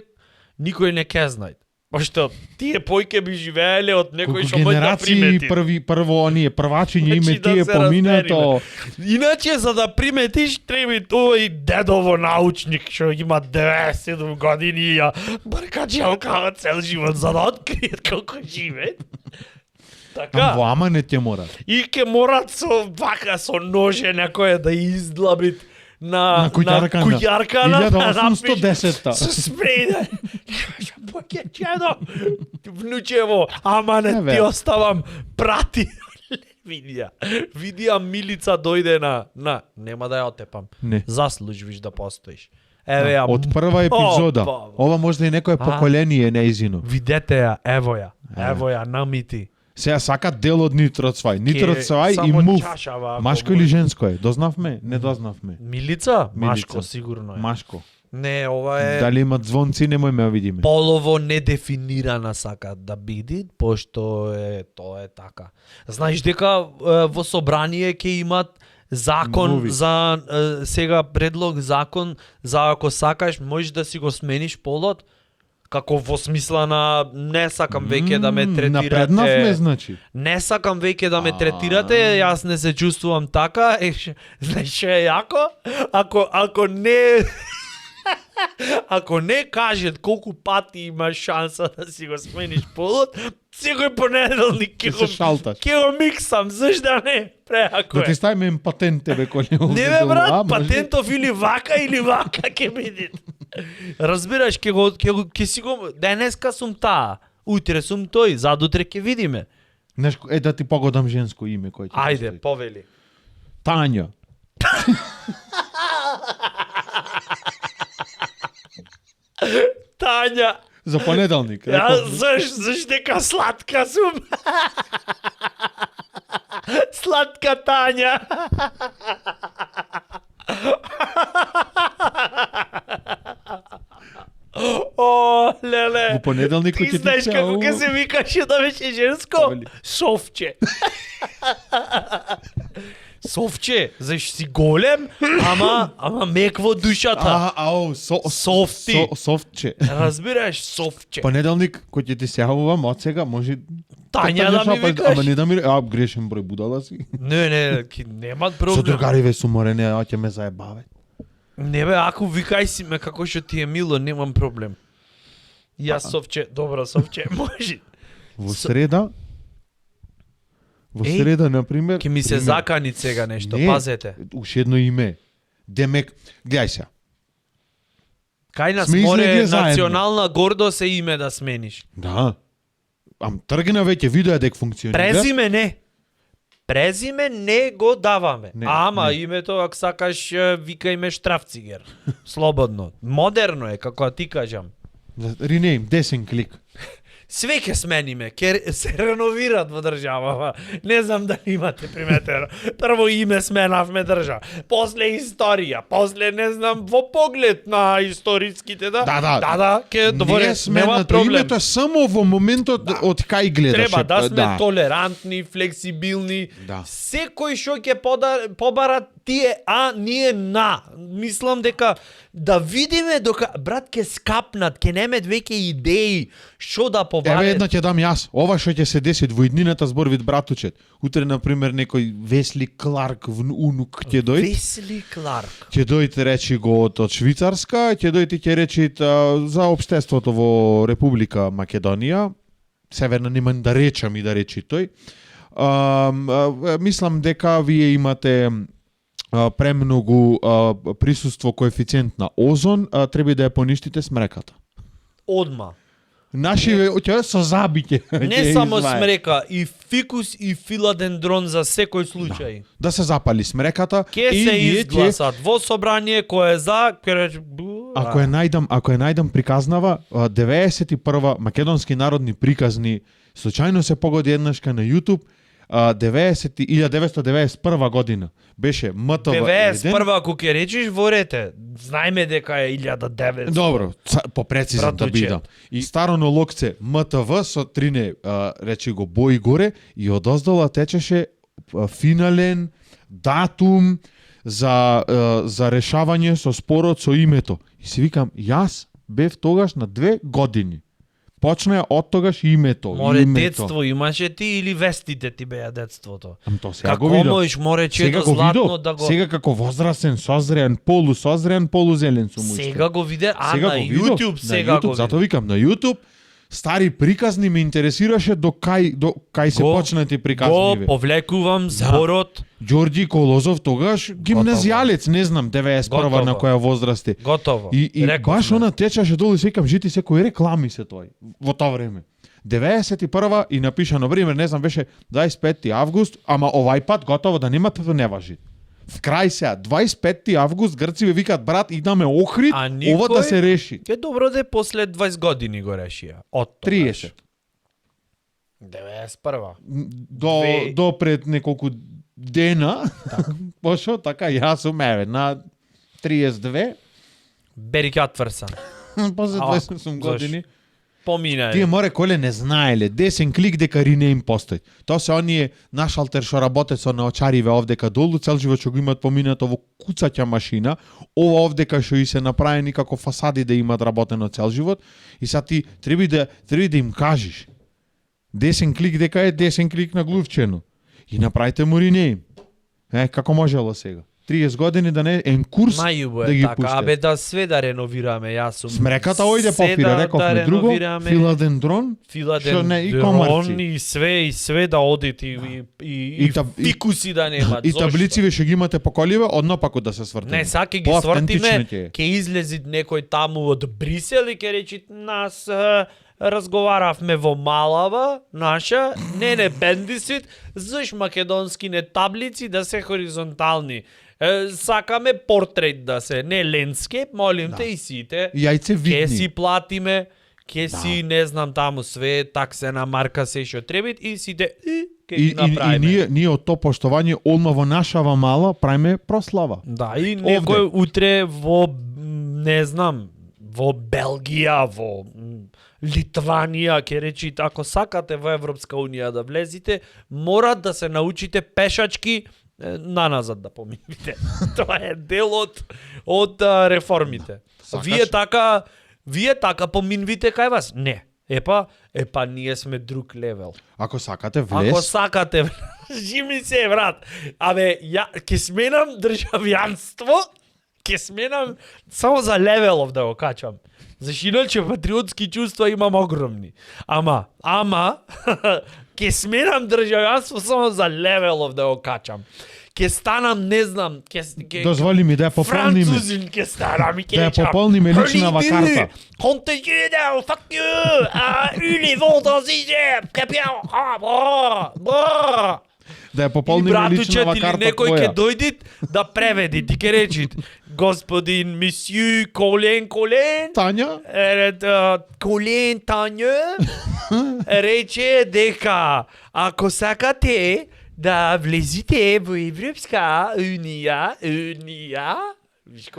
никој не ќе знае. Пошто тие појке би живееле од некој колку што може да генерации примети. прво оние првачиња име Значи, да тие се поминато. Иначе, за да приметиш, треба тој дедово научник, што има 97 години и ја брка желка цел живот, за да откриет колку живе. Така. Во ама не ќе мора. И ќе морат со вака, со ноже некоја да издлабит на куќаркана, 1810-та. со спреј да поќе чедо внучево, ама не Еве. ти оставам прати. Видија Милица дојде на нема да ја отепам. Не. Заслужиш да постоиш. Еве ја. Од прва епизода. Опа. Ова може да е некое поколение неизино. Видете ја, ево ја. Ево ја намити. Сега сакат дел од Нитроцвај. Нитроцвај и само Мув. чашава, ако Машко може. или женско е? Дознавме? Не дознавме. Милица? Машко Милица. сигурно е. Машко. Не, ова е Дали имат звонци, немојме да видиме. полово недефинирана сака да биде, пошто е тоа е така. Знаеш дека во собрание ќе имат закон Муви. за сега предлог закон за ако сакаш можеш да си го смениш полот, како во смисла на не сакам веќе да ме Напреднавме, третирате. значи. Не сакам веќе да ме третирате, јас не се чувствувам така. Знаеш што е јако? Ако не ако не кажат колку пати имаш шанса да си го смениш полот, секој понеделник Ќе се шалташ. ќе го миксам, зашто не? Преако Да ти е. ставиме патент тебе кој не Не бе брат, патентов или вака ќе биде. Разбираш, ќе си го денеска сум таа, утре сум тој, задутре ќе видиме. Нешко, да ти погодам женско име кој ќе Ајде, постои. повели. Тања. Тања, За понеделник. заш дека сладка сум. Сладка Тања. О, леле. Во понеделник Ти ќе ти знаеш како ќе се викаше да беше женско? Повели. Совче. Совче, заш си голем, ама мек во душата. Софти. Софтче. Разбираш, совче. Понеделник кој ќе ти се јавувам од сега може Тања да ми викаш. Ама не да ми, грешен број будала си. Не, немат Со проблем. другариве сум морене, ќе ме заебаве. Не бе, ако викај си ме како што ти е мило, немам проблем. Јас совче, добро совче, може. Во среда на пример, Ке ми се закани сега нешто, Не. пазете. Уште едно име. Демек, гледај се. Кај нас Сме море излегле заедно. национална гордост е име да смениш. Да. Тргна веќе видео дека функционира. Презиме не го даваме. Не, Ама не. името, ако сакаш, викај ме Штрафцигер. Слободно. Модерно е, како ти кажам. Ренейм, десен клик. све ќе смениме, ќе се реновират во државава. Не знам дали имате приметено. Прво име сменавме држава, после историја, после не знам во поглед на историските ќе не сменато името само во моментот од кај гледаш. Треба да сме толерантни, флексибилни. Секој што ќе побара тие ние мислам дека да видиме дока брат ќе скапнат, ќе немет веќе идеи што да побарат. Еве една ќе дам јас. Ова што ќе се деси во иднината збор вид братучет. Утре на пример некој Весли Кларк унук ќе дојде. Весли Кларк. Ќе дојде речи го од Швицарска, ќе дојде ќе речи за општеството во Република Македонија. Северна нема да речам и да речи тој. Мислам дека вие имате премногу присуство коефициент на озон, треба да ја поништите смреката. Одма. Наши со забиќе. Не само смрека, и фикус и филадендрон за секој случај. Да се запали смреката ке и се изгласат во собрание кој е за, Ако ја најдам приказнава 91 македонски народни приказни, случајно се погоди еднашка на YouTube. 1991 година беше МТВ 91 ако ќе речиш во рете, знаеме дека е 1900. Добро, попрецизен да бидам. И староно локце МТВ со трине речи го бои горе и одоздола течеше финален датум за решавање со спорот со името. И си викам, јас бев тогаш на 2 години. Почна од тогаш името. Детство имаше ти или вестите ти беа детството? То сега го видов. Можеш море чето златно да го... Сега како возрастен, созреан, полузелен сум уште. Сега го виде, на YouTube сега го виде. Зато викам, на YouTube стари приказни ме интересираше до кај се почнати приказни. Го повлекувам зборот. Ѓорѓи Колозов тогаш гимназијалец, не знам, 91 на која возраст е. Готово. И баш она течаше долу и се викам, жити секој реклами се тој во тоа време. 91 и напишано време, не знам, беше 25 август, ама овај пат готово да нема не важи. В крај сега, 25 август, грци ви викаат, брат, идаме Охрид, ова да се реши. Ке добро де после 20 години го решија. Од 30. 91. До пред неколку дена, пошо така, јас сум на 32. Бери Кјатврсан. После 28 години. Помина. Тие море коле не знаеле, десен клик дека ренейм постои. Тоа се оние наш алтер што работе со наочариве овдека долу, цел живот што го имаат поминато во куцаќа машина, ова овдека што и се направени како фасади да имаат работено цел живот, и са ти треба да им кажеш. Десен клик дека е десен клик на глувчено. И направите му ренейм. Како можело сега? 30 години да не е курс да ги така, пуште. Абе да све да реновираме, јас сум. Смреката ојде попира, рековме друго, филадендрон, и све да одит и фикуси да немат. И таблици веше ги имате по коливе, одно пако да се свртиме. Не, саке ги свртиме, ќе излези некој таму од Брисел и ќе речи нас разговаравме во Малава, наша, не бендисит, заш македонски не таблици да се хоризонтални. Сакаме портрет да се, не лендскейп, молим те и сите. Јајце видни. Ке си платиме, ке си не знам таму све, таксена марка се што требит и сите ке ги направиме. И ние од тоа поштовање одма во нашава мала правиме прослава. Да, и некој утре во не знам, во Белгија, во Литванија, ке речи, ако сакате во Европска Унија да влезите, мора да се научите пешачки наназад да поминете. Тоа е дел од реформите. Вие така поминвите кај вас? Не. Епа, ние сме друг левел. Ако сакате влез. Ако сакате, жими се, брат. Абе, ќе сменам државјанство, ќе сменам само за левелов да го качам. Зашто иначе патриотски чувства имам огромни. Ама, ќе сменам државјанство само за левелов да го качам. Ќе станам, не знам, дозволи ми да ја пополниме. Французин ќе станам и ќе да ја пополниме личнава карта. Контежидел, fuck you, Уливон Дозиже, капиан, да ја пополниме личнава карта. Некој ќе дојдит да преведи, ти ќе речи, господин Мисју Колен, Тања? Колен Тања рече дека ако сакате да влезите во Европска унија,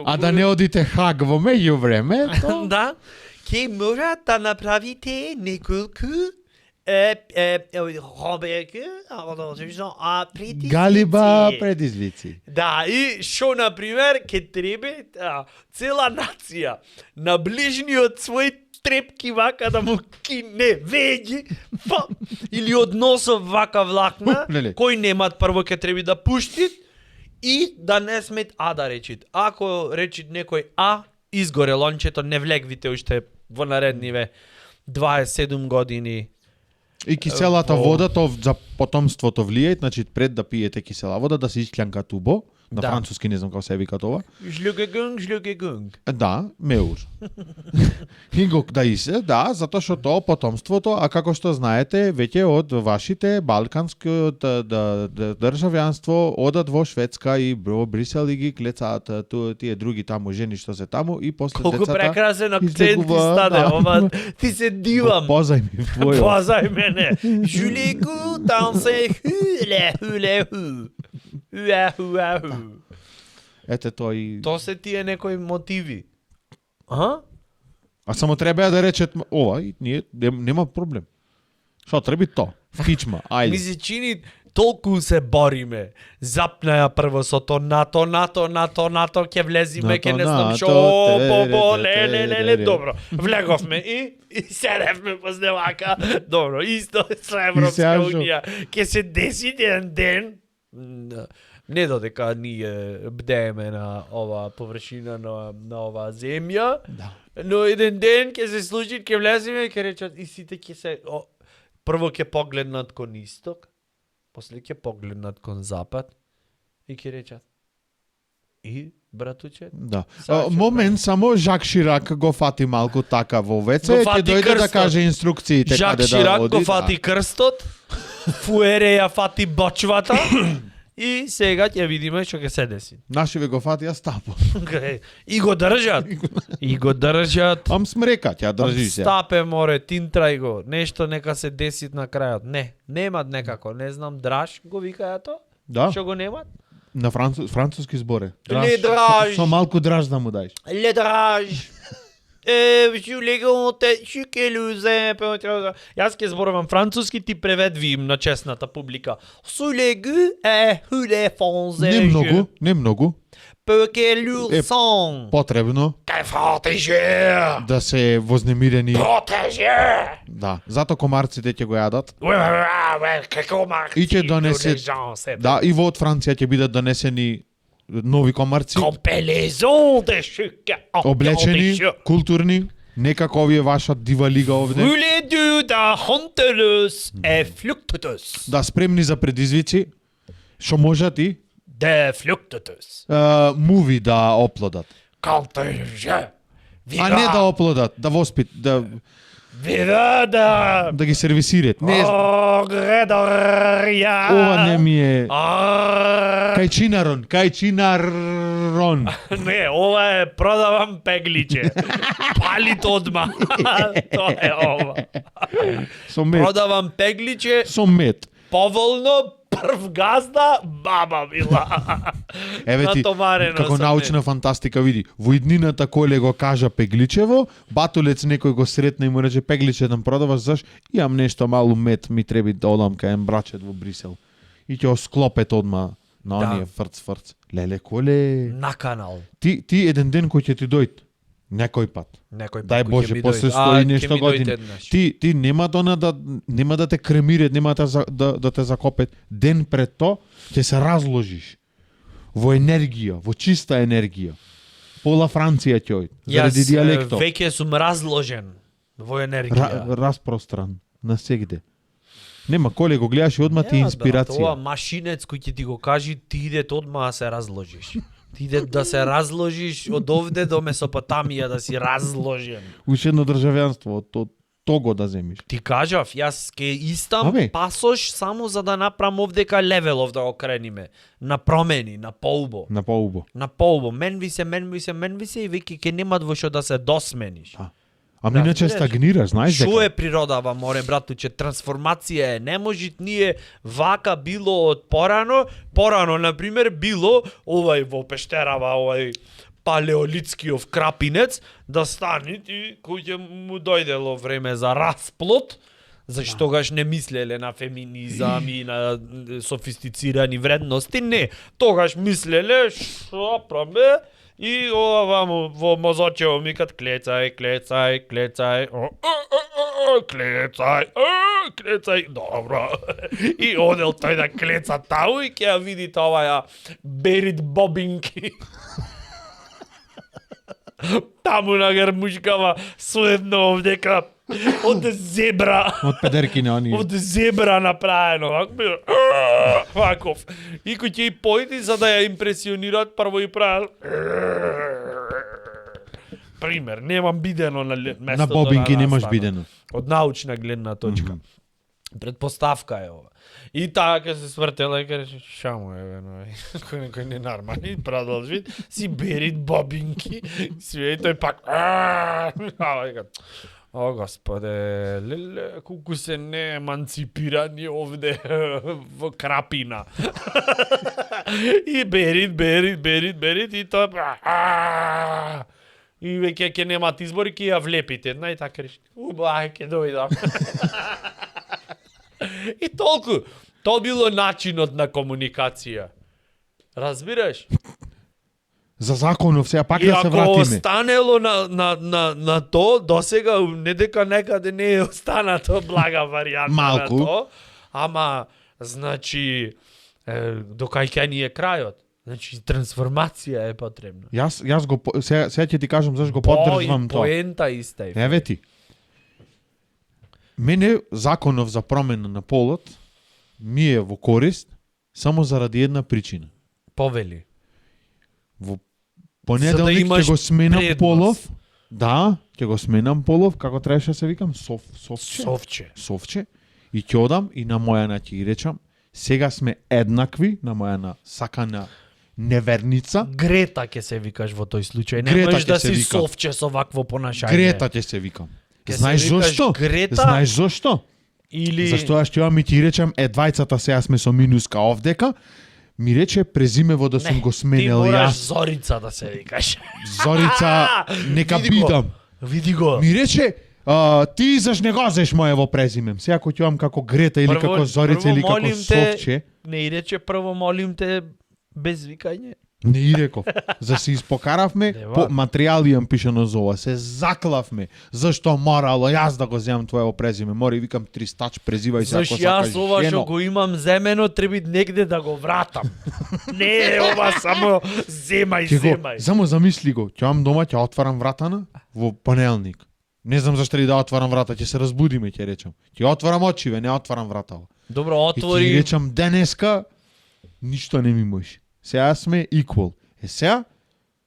А да не одите Хаг во меѓувреме, то... да, ќе мора да направите неколку предизвици. Галиба предизвици. Да, и шо, например, ќе требе цела нација на ближниот свој трепки вака да му кине веги, или од носов вака влакна, кој немат прво ќе треби да пуштит и да не смет да речит. Ако речит некој изгоре лончето, не влегвите уште во наредниве 27 години. И киселата вода, то за потомството влијае, значи пред да пиете кисела вода, да се искљанка тубо, на француски не знам како се вика тоа. Жлюгегунг. Да, меур. И го да исе, да, затоа што тоа потомството, а како што знаете, веќе од вашите балканскиот државјанство одат во Шведска и во Брисел и ги клецаат тие други таму жени што се таму и после децата. Колку прекрасен акцент ти стаде, ова ти се дивам. Позај ми твој. Позај мене. Жулегу тансе хуле ху. Ете тој. То се тие некои мотиви. А само треба да речет ова и ние нема проблем. Што треба то? Вкичма, ајде. Ми се чини толку се бориме. Запнаја прво со то НАТО, ќе влезиме, ќе не знам шо, ле, добро. Влеговме и седевме после вака. Добро, исто со Европска унија. Ќе се деси еден ден, не додека ние бдееме на ова површина на ова земја, но еден ден ќе се случи, ќе влеземе и ќе речат и сите ќе се прво ќе погледнат кон исток, после ќе погледнат кон запад и ќе речат и братуче. Да. Момент само Жак Ширак го фати малку така во ВЦ, ќе дојде да каже инструкциите Жак каде да оди. Жак Ширак го фати крстот, Фуере ја фати бочвата. И сега ќе видиме што ќе се деси. Нашиве го фатија стапо. И го држат. Ам смрека, ќе држи се. Стапе море, тинтрај го. Нешто нека се деси на крајот. Не, немат некако, не знам, драж го викаја то? Да. Што го немат? На француски зборе. Ле драж. Со малку драж да му даеш. Ле драж. Јас ќе зборувам француски, ти преведви им на честната публика. Не многу. Потребно да се вознемирени. Да, зато комарците ќе го јадат. И ќе донесе. Да, и во од Франција ќе бидат донесени нови комарци. Облечени, културни, некако овие ваша дива лига овде. Да, спремни за предизвици. Што можат и муви да оплодат. А не да оплодат, да воспит, да ги сервисират. Не. Ова не ми е. Кајчинарон. Не, ова е продавам пегличе. Палит одма. Тоа е ова. Со мет. Продавам пегличе. Со мет. Поволно, прв газда, баба била. Еве ти, како научна фантастика, види. Во иднината коле го кажа пегличево, батулец некој го сретна и му рече пегличе да продаваш, заш имам нешто малу мет, ми треби да одам кај брачет во Брисел. И ќе осклопет одма на оние фрц. Леле коле. На канал. Ти еден ден кој ќе ти дојд. Некој пат. Дај Боже, после 100 и нешто години. Ти нема да те кремират, нема да те закопет. Ден пред то ќе се разложиш во енергија, во чиста енергија. Пола Франција ќе оди, заради дијалектот. Јас веќе сум разложен во енергија. Распростран, насегде. Нема, коле го гледаш и одма ти инспирација. Тоа машинец кој ќе ти го кажи, ти иде одма да се разложиш. Ти иде да се разложиш од овде до Месопотамија, да си разложен. Уште едно државјанство од што го да земиш. Ти кажав, јас ке истам Абе. пасош само за да направам овдека левелов да го кренеме. На промени, на поубо. На поубо. На поубо. Мен ви се и веќе ке немат во што да се досмениш. Ами иначе разбираш? стагнираш, знаеш дека. Шо е природава, море братуче, трансформација е. Не може ние вака било од порано. Порано, например, било овај во пештерава, овај палеолитскиов крапинец, да стани и кој ќе му дојдело време за расплод, зашто тогаш не мислеле на феминизам и на софистицирани вредности, не. Тогаш мислеле, шо праме, и ова во мозочево микат клецај, добро. И одел тој да клеца тау и ќе ја видите оваја Берит Бобинки. Таму на грмушкава суетно овдека од зебра. Од педеркине они. Од зебра направено. Ваков. И кој ќе и појди за да ја импресионираат, прво и прават. Пример, немам бидено на местото На Бобинки немаш настанот. бидено. Од научна гледна точка. Предпоставка е ова. И таа ке се свртела и ке рече, шамо е, кој не нормални, продолжи, си Берит Бобинки, све и тој пак, о, господе, леле, колку се не еманципирани овде во Крапина. И Берит, и тоа, и веќе ќе немат избори, ќе ја влепите една и така рече, ќе дојдам. И толку. Тоа било начинот на комуникација. Разбираш? За законов сега пак и да се ако вратиме. останело на то, досега не дека некаде не е останато блага варијанта Малку. на то, ама значи до кај ќе ни е крајот. Значи трансформација е потребна. Јас го сега ќе ти кажам зашто го поддржувам тоа. Поента иста е. Еве ти. Мене законов за промена на полот ми е во корист само заради една причина. Повели. Во За да понеделник имаш ќе го сменам предност. полов. Да, ќе го сменам полов, како требаше да се викам, совче. Совче. И ќе одам и на Мојана ќе ги речам, сега сме еднакви, на Мојана сакана неверница. Грета ќе се викаш во тој случај. Не Грета можеш ќе да се си викам. совче со вакво понашање. Грета ќе се викам. Ќе се Знаеш викаш зошто? Грета? Знаеш зошто? Или Зашто ја ќе ми ти речам, двајцата сега сме со минуска овдека, ми рече презимево да сум го сменел ти мораш јас. Зорица да се викаш. Зорица, нека Види го. бидам. Види го. Ми рече, ти заш не го зеш моево презиме. Сега кој ќе како Грета или како Зорица или како Совче, Не и рече прво молим те без викање. не и реков. За се испокаравме, Дева. по материјали имам пишано за ова, се заклавме. Зашто морало јас да го земам твоево презиме? Мори викам Тристач, презивај се ако Заш сакаш јас ова што жено. го имам земено треба негде да го вратам. Не е ова само земај. Само замисли го, ќе вам дома, ќе отварам вратана во понеделник. Не знам зашто ли да отварам врата, ќе се разбудиме, ќе речам. Ќе отварам очиве, не отварам вратава. Добро, И ќе отвори. речам денеска ништо не ми може. Сега сме equal. Сега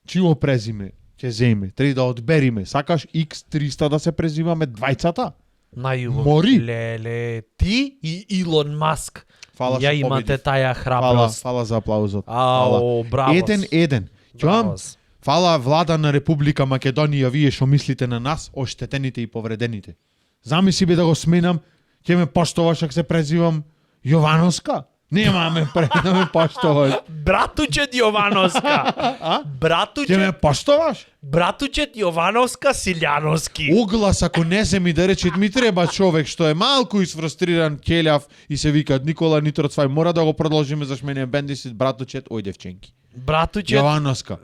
чио презиме ќе земе, треба да одбериме. Сакаш X300 да се презиваме двајцата? Најубаво. Мори. Леле, ти и Илон Маск. Фала Ја што имате победив. таја храброст. Фала за аплаузот. Ао, браво. Еден. Ќе вам Бравос. фала влада на Република Македонија, вие што мислите на нас, оштетените и повредените. Замисли би да го сменам, ќе ме поштоваш ако се презивам Јовановска? Немаме да ме поштоваш. Братучет Јовановска. Ќе ме Братучет, поштоваш? братучет Јовановска Силјановски. Углас ако не се ми да рече ми треба човек што е малку изфрустриран, келјав и се вика Никола Нитроцвај, мора да го продолжиме заш мене бендисит братучет, ој девченки. Братучет, Јовановска.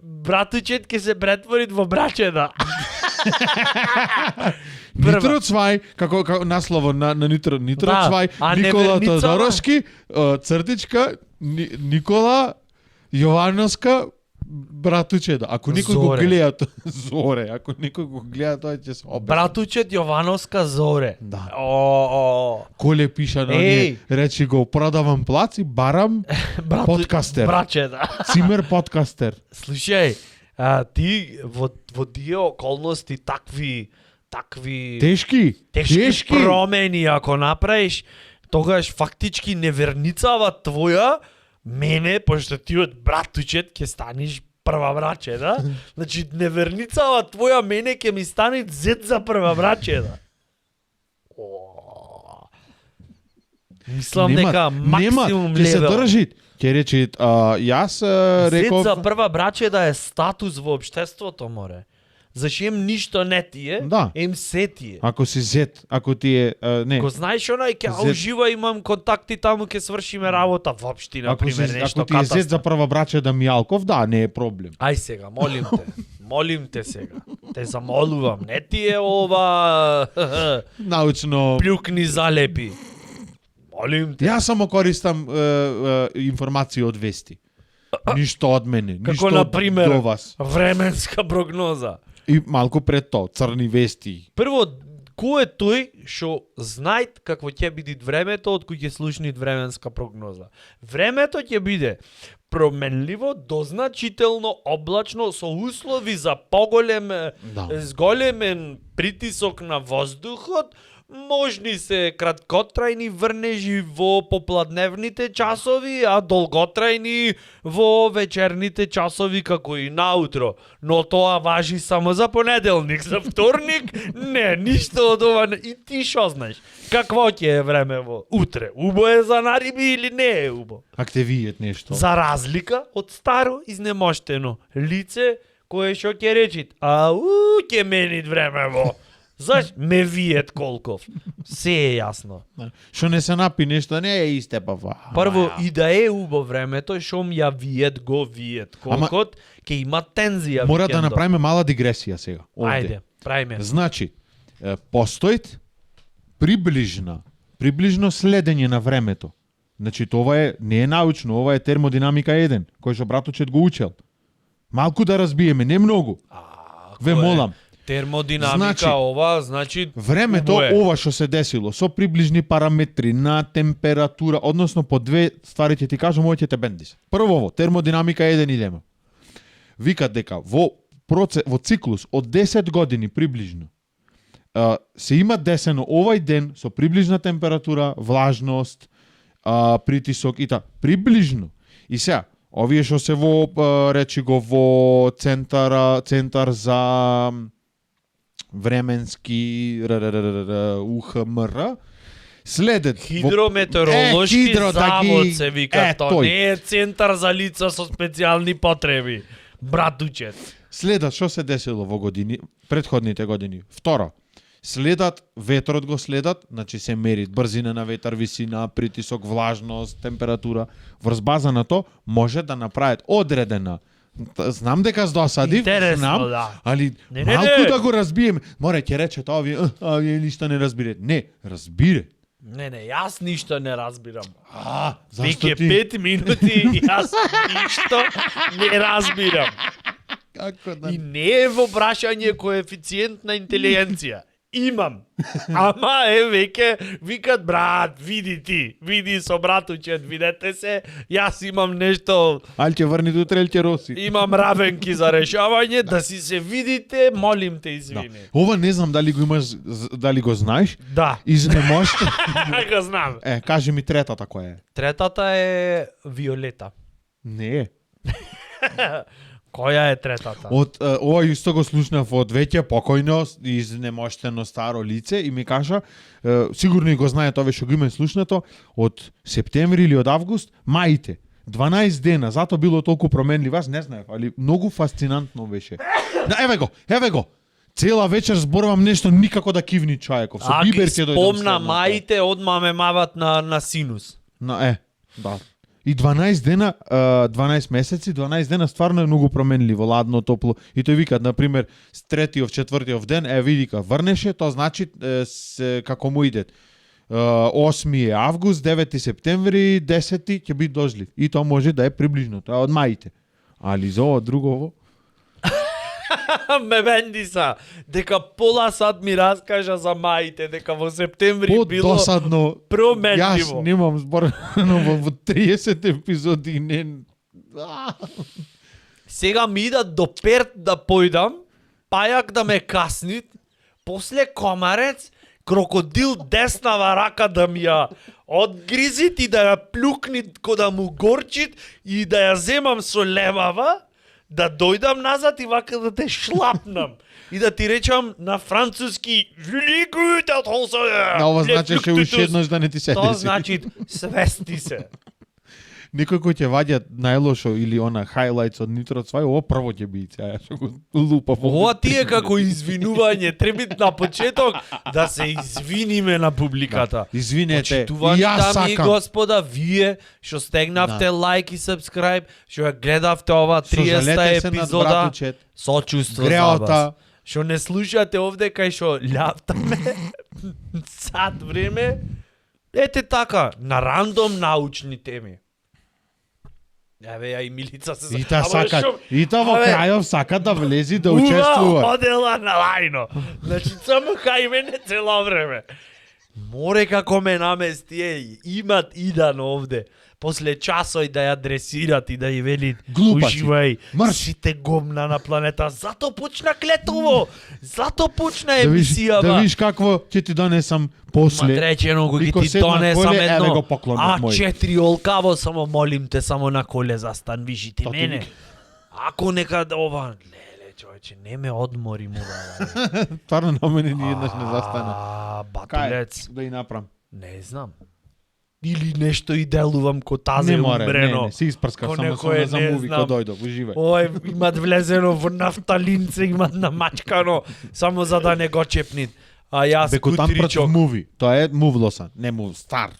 братучет ќе се претвори во брачеда. Нитроцвај, како наслово на Нитроцвај, а Никола неверницава? Тодоровски, цртичка, Никола Јовановска, братучеда. Ако никој го Зоре. гледа Зоре, ако никој го гледа тоа ќе се обесне. Братучет Јовановска Зоре. Да. О, Коле пиша на Еј. оние, речи го продавам плаци, барам подкастер. Брачеда. Цимер подкастер. Слушај, ти во тие околности такви такви Тешки промени ако направиш, тогаш фактички неверницава твоја, мене, пошто ти од братучет ќе станеш прва браче, да? Значи, неверницава твоја мене ќе ми стане зет за прва браче, да? Мислам дека максимум ќе се левел. држи. Ќе речи, јас реков... Зет за прва браче да е статус во општеството, море. Зашто им ништо не тие, Да. им се тие. Ако си зет, ако ти е... не. Го знаеш онај, ќе Зет. ужива, имам контакти таму, ќе свршиме работа воопшти, Ако, например, нешто ако ти е зет за катастрофа. прва браче да Мијалков, да, не е проблем. Ај сега, молим те сега. Те замолувам, не ти е ова Научно... плюкни залепи. Молим те. Јас само користам информации од вести. Ништо од мене, Како ништо на пример до вас. временска прогноза. И малку пред тоа, црни вести. Прво, кој е тој што знајт какво ќе биде времето од кој ќе слушни временска прогноза? Времето ќе биде променливо, дозначително облачно со услови за поголем зголемен притисок на воздухот, можни се краткотрајни врнежи во попладневните часови, а долготрајни во вечерните часови како и наутро. Но тоа важи само за понеделник, за вторник, не, ништо од ова. И ти шо знаеш? Какво ќе е време во утре? Убо е за нариби или не е убо? Активијет нешто. За разлика од старо изнемоштено лице кое што ќе речит, ќе менит време во. Заш ме виет колков. Се е јасно. Што не се напи нешто, не е истепава. Прво, и да е убо времето, шом ја виет, го виет колкот, ќе има тензија. Мора да викендот. направиме мала дигресија сега. Овде. Ајде, правиме. Значи, постоит приближно следење на времето. Значи, тоа не е научно, ова е термодинамика 1, кој што братучет го учел. Малку да разбиеме, не многу. Ве молам. Термодинамика, Значи, ова, значи... Времето, убо е. ова што се десило, со приближни параметри на температура, односно по две ствари ќе ти кажам, ова ќе те бендис. Прво, термодинамика 1 идеме. Викат дека во циклус од 10 години приближно се има десено овај ден со приближна температура, влажност, притисок и приближно. И сега, овие што се во речи го во центар за временски УХМР следет Хидрометеоролошки завод се вика, тоа не е центар за лица со специјални потреби. Братучет. Следат што се десило во предходните години. Второ, следат ветрот го следат, значи се мери брзина на ветар, висина, притисок, влажност, температура. Врз база на тоа може да направат одредена. Знам дека досадив, знам, да. али малку да го разбиеме. Море ќе рече тоа, овие ништо не разбират. Не, разбире. Не, јас ништо не разбирам. Зашто Веќе ти? 5 минути јас ништо не разбирам. Како да... И не е во прашање коефициент на интелигенција. Имам. Ама веќе викат брат, види со братучет, видете се, јас имам нешто, Ал ќе врни утре, ќе роси. имам рабенки за решавање, да си се видите, молим те извини. Ова не знам дали го имаш, дали го знаеш. Да. Изнемоште. Го знам. Кажи ми третата која е. Третата е Виолета. Не е. Која е третата? Од ова исто го слушнав од веќе покојно изнемоштено старо лице и ми кажа, сигурно и го знае тоа што го има слушнато, од септември или од август, маите. 12 дена, зато било толку променливо, аз не знаев, али многу фасцинантно беше. Еве го. Цела вечер зборувам нешто никако да кивни чајеков. Со бибер ќе дојдам. Спомна маите, одма ме мават на синус. Да. И 12 дена, 12 месеци, 12 дена стварно е многу променливо, ладно, топло. И тој викат, например, с третиот, четвртиот ден, видика, врнеше, тоа значи како му идет. 8 август, 9 септември, 10 ќе биде дожлив. И тоа може да е приближно, тоа од маите. Али за ова другово... Ме бендиса, дека пола сат ми раскажа за маите, дека во септември било досадно, променливо. Јас немам зборено во 30 епизоди, не... Сега ми идат до Перт да појдам, пајак да ме каснит, после комарец, крокодил деснава рака да ми ја одгризит и да ја плюкни кода му горчит и да ја земам со левава, да дојдам назад и вака да те шлапнам. И да ти речам на француски великујте толса. Ова значеше уште еднаш да не ти се Тоа деси. значи свести се. Некој кој ќе ваѓа најлошо или она highlights од Nitro свај, ова прво ќе би ја што го лупа по. Ова ти е како извинување, треба на почеток да се извиниме на публиката. Извинете, Почитувани и јас дами и сакам. господа, вие што стегнавте лайк и subscribe, што ја гледавте ова 30-та Сожалете се над епизода, братучет. сочувство за Греота. вас. Што не слушате овде кај што љаптаме сад време, ете така, на рандом научни теми. Еве ја и Милица се И та Ама сака, шо- и та во Абе, крајов сака да влези да Ура, учествува. одела на лајно. Значи, само кај мене цело време. Море како ме намести, имат идан овде. После часој да ја дресират и да ја велит Глупаци. уживај, Марш. сите гомна на планета. Зато почна клетово. Зато почна Да видиш, емисијава. да видиш какво ќе ти донесам после. Матречено го ги Вико ти седна донесам коле, еве едно. го поклонот мој. А4 олкаво, само молим те, само на коле застан, вижите Тоа ти мене. вика. Ако некад ова, леле, човече, не ме одмори му да. Стварно на мене ни еднаш не застана. Кај, Батулец. да и направам. Не знам. Или нешто и делувам ко тазе Не море, умрено. не, се испрскав Ко само со некое, не за не муви знам. кој дојдов, уживај. Ој, имат влезено во нафталинце, имат намачкано, само за да не го чепнит. А јас Беко там против кутричок. муви. Тоа е мувлосан, не мув, стар.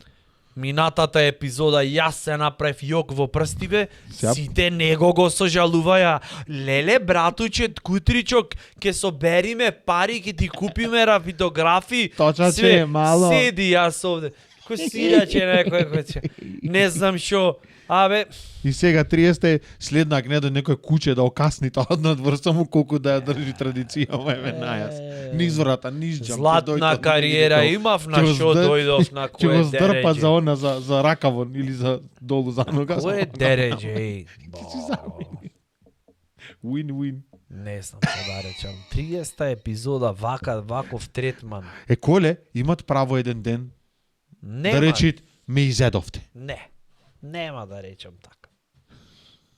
Минатата епизода јас се направив јок во прстиве, Сјап. сите него го сожалуваја. Леле, братучет, кутричок, ке собериме пари, ке ти купиме рафитографи. Точаче, све. мало. Седи јас овде. Кој сираче некој кој ќе. Не знам шо. Абе, И сега 30 следна гнедо некој куче да окасни тоа од надвор само колку да ја држи традиција, еве најас. Низ врата, низ џам. златна кариера имав на Ќе го шо здрп- дојдов на Ќе го кој здрпа дереđe. за она за ракавон или за долу за нога. Кој дереđe, еј. Win-win. Не знам што да речам. 30-та епизода, ваков третман. Е, коле, имат право еден ден Нема. да речит ме изедовте. Не. Нема да речам така.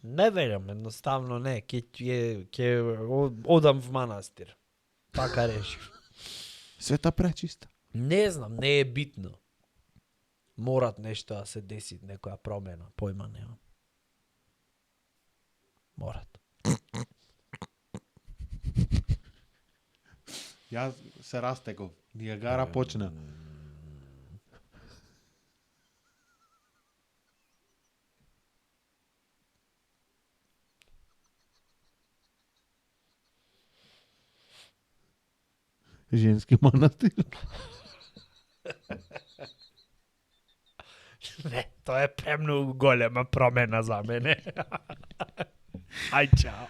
Не верам, едноставно не. Ке одам в манастир. Така решив. Света пречиста. Не знам, не е битно. Морат нешто да се деси, некоја промена, појма нема. Морат. Јас се растеков. Ниагара почна. Женски манастир. Не, тоа е премногу голема промена за мене. Ај, чао.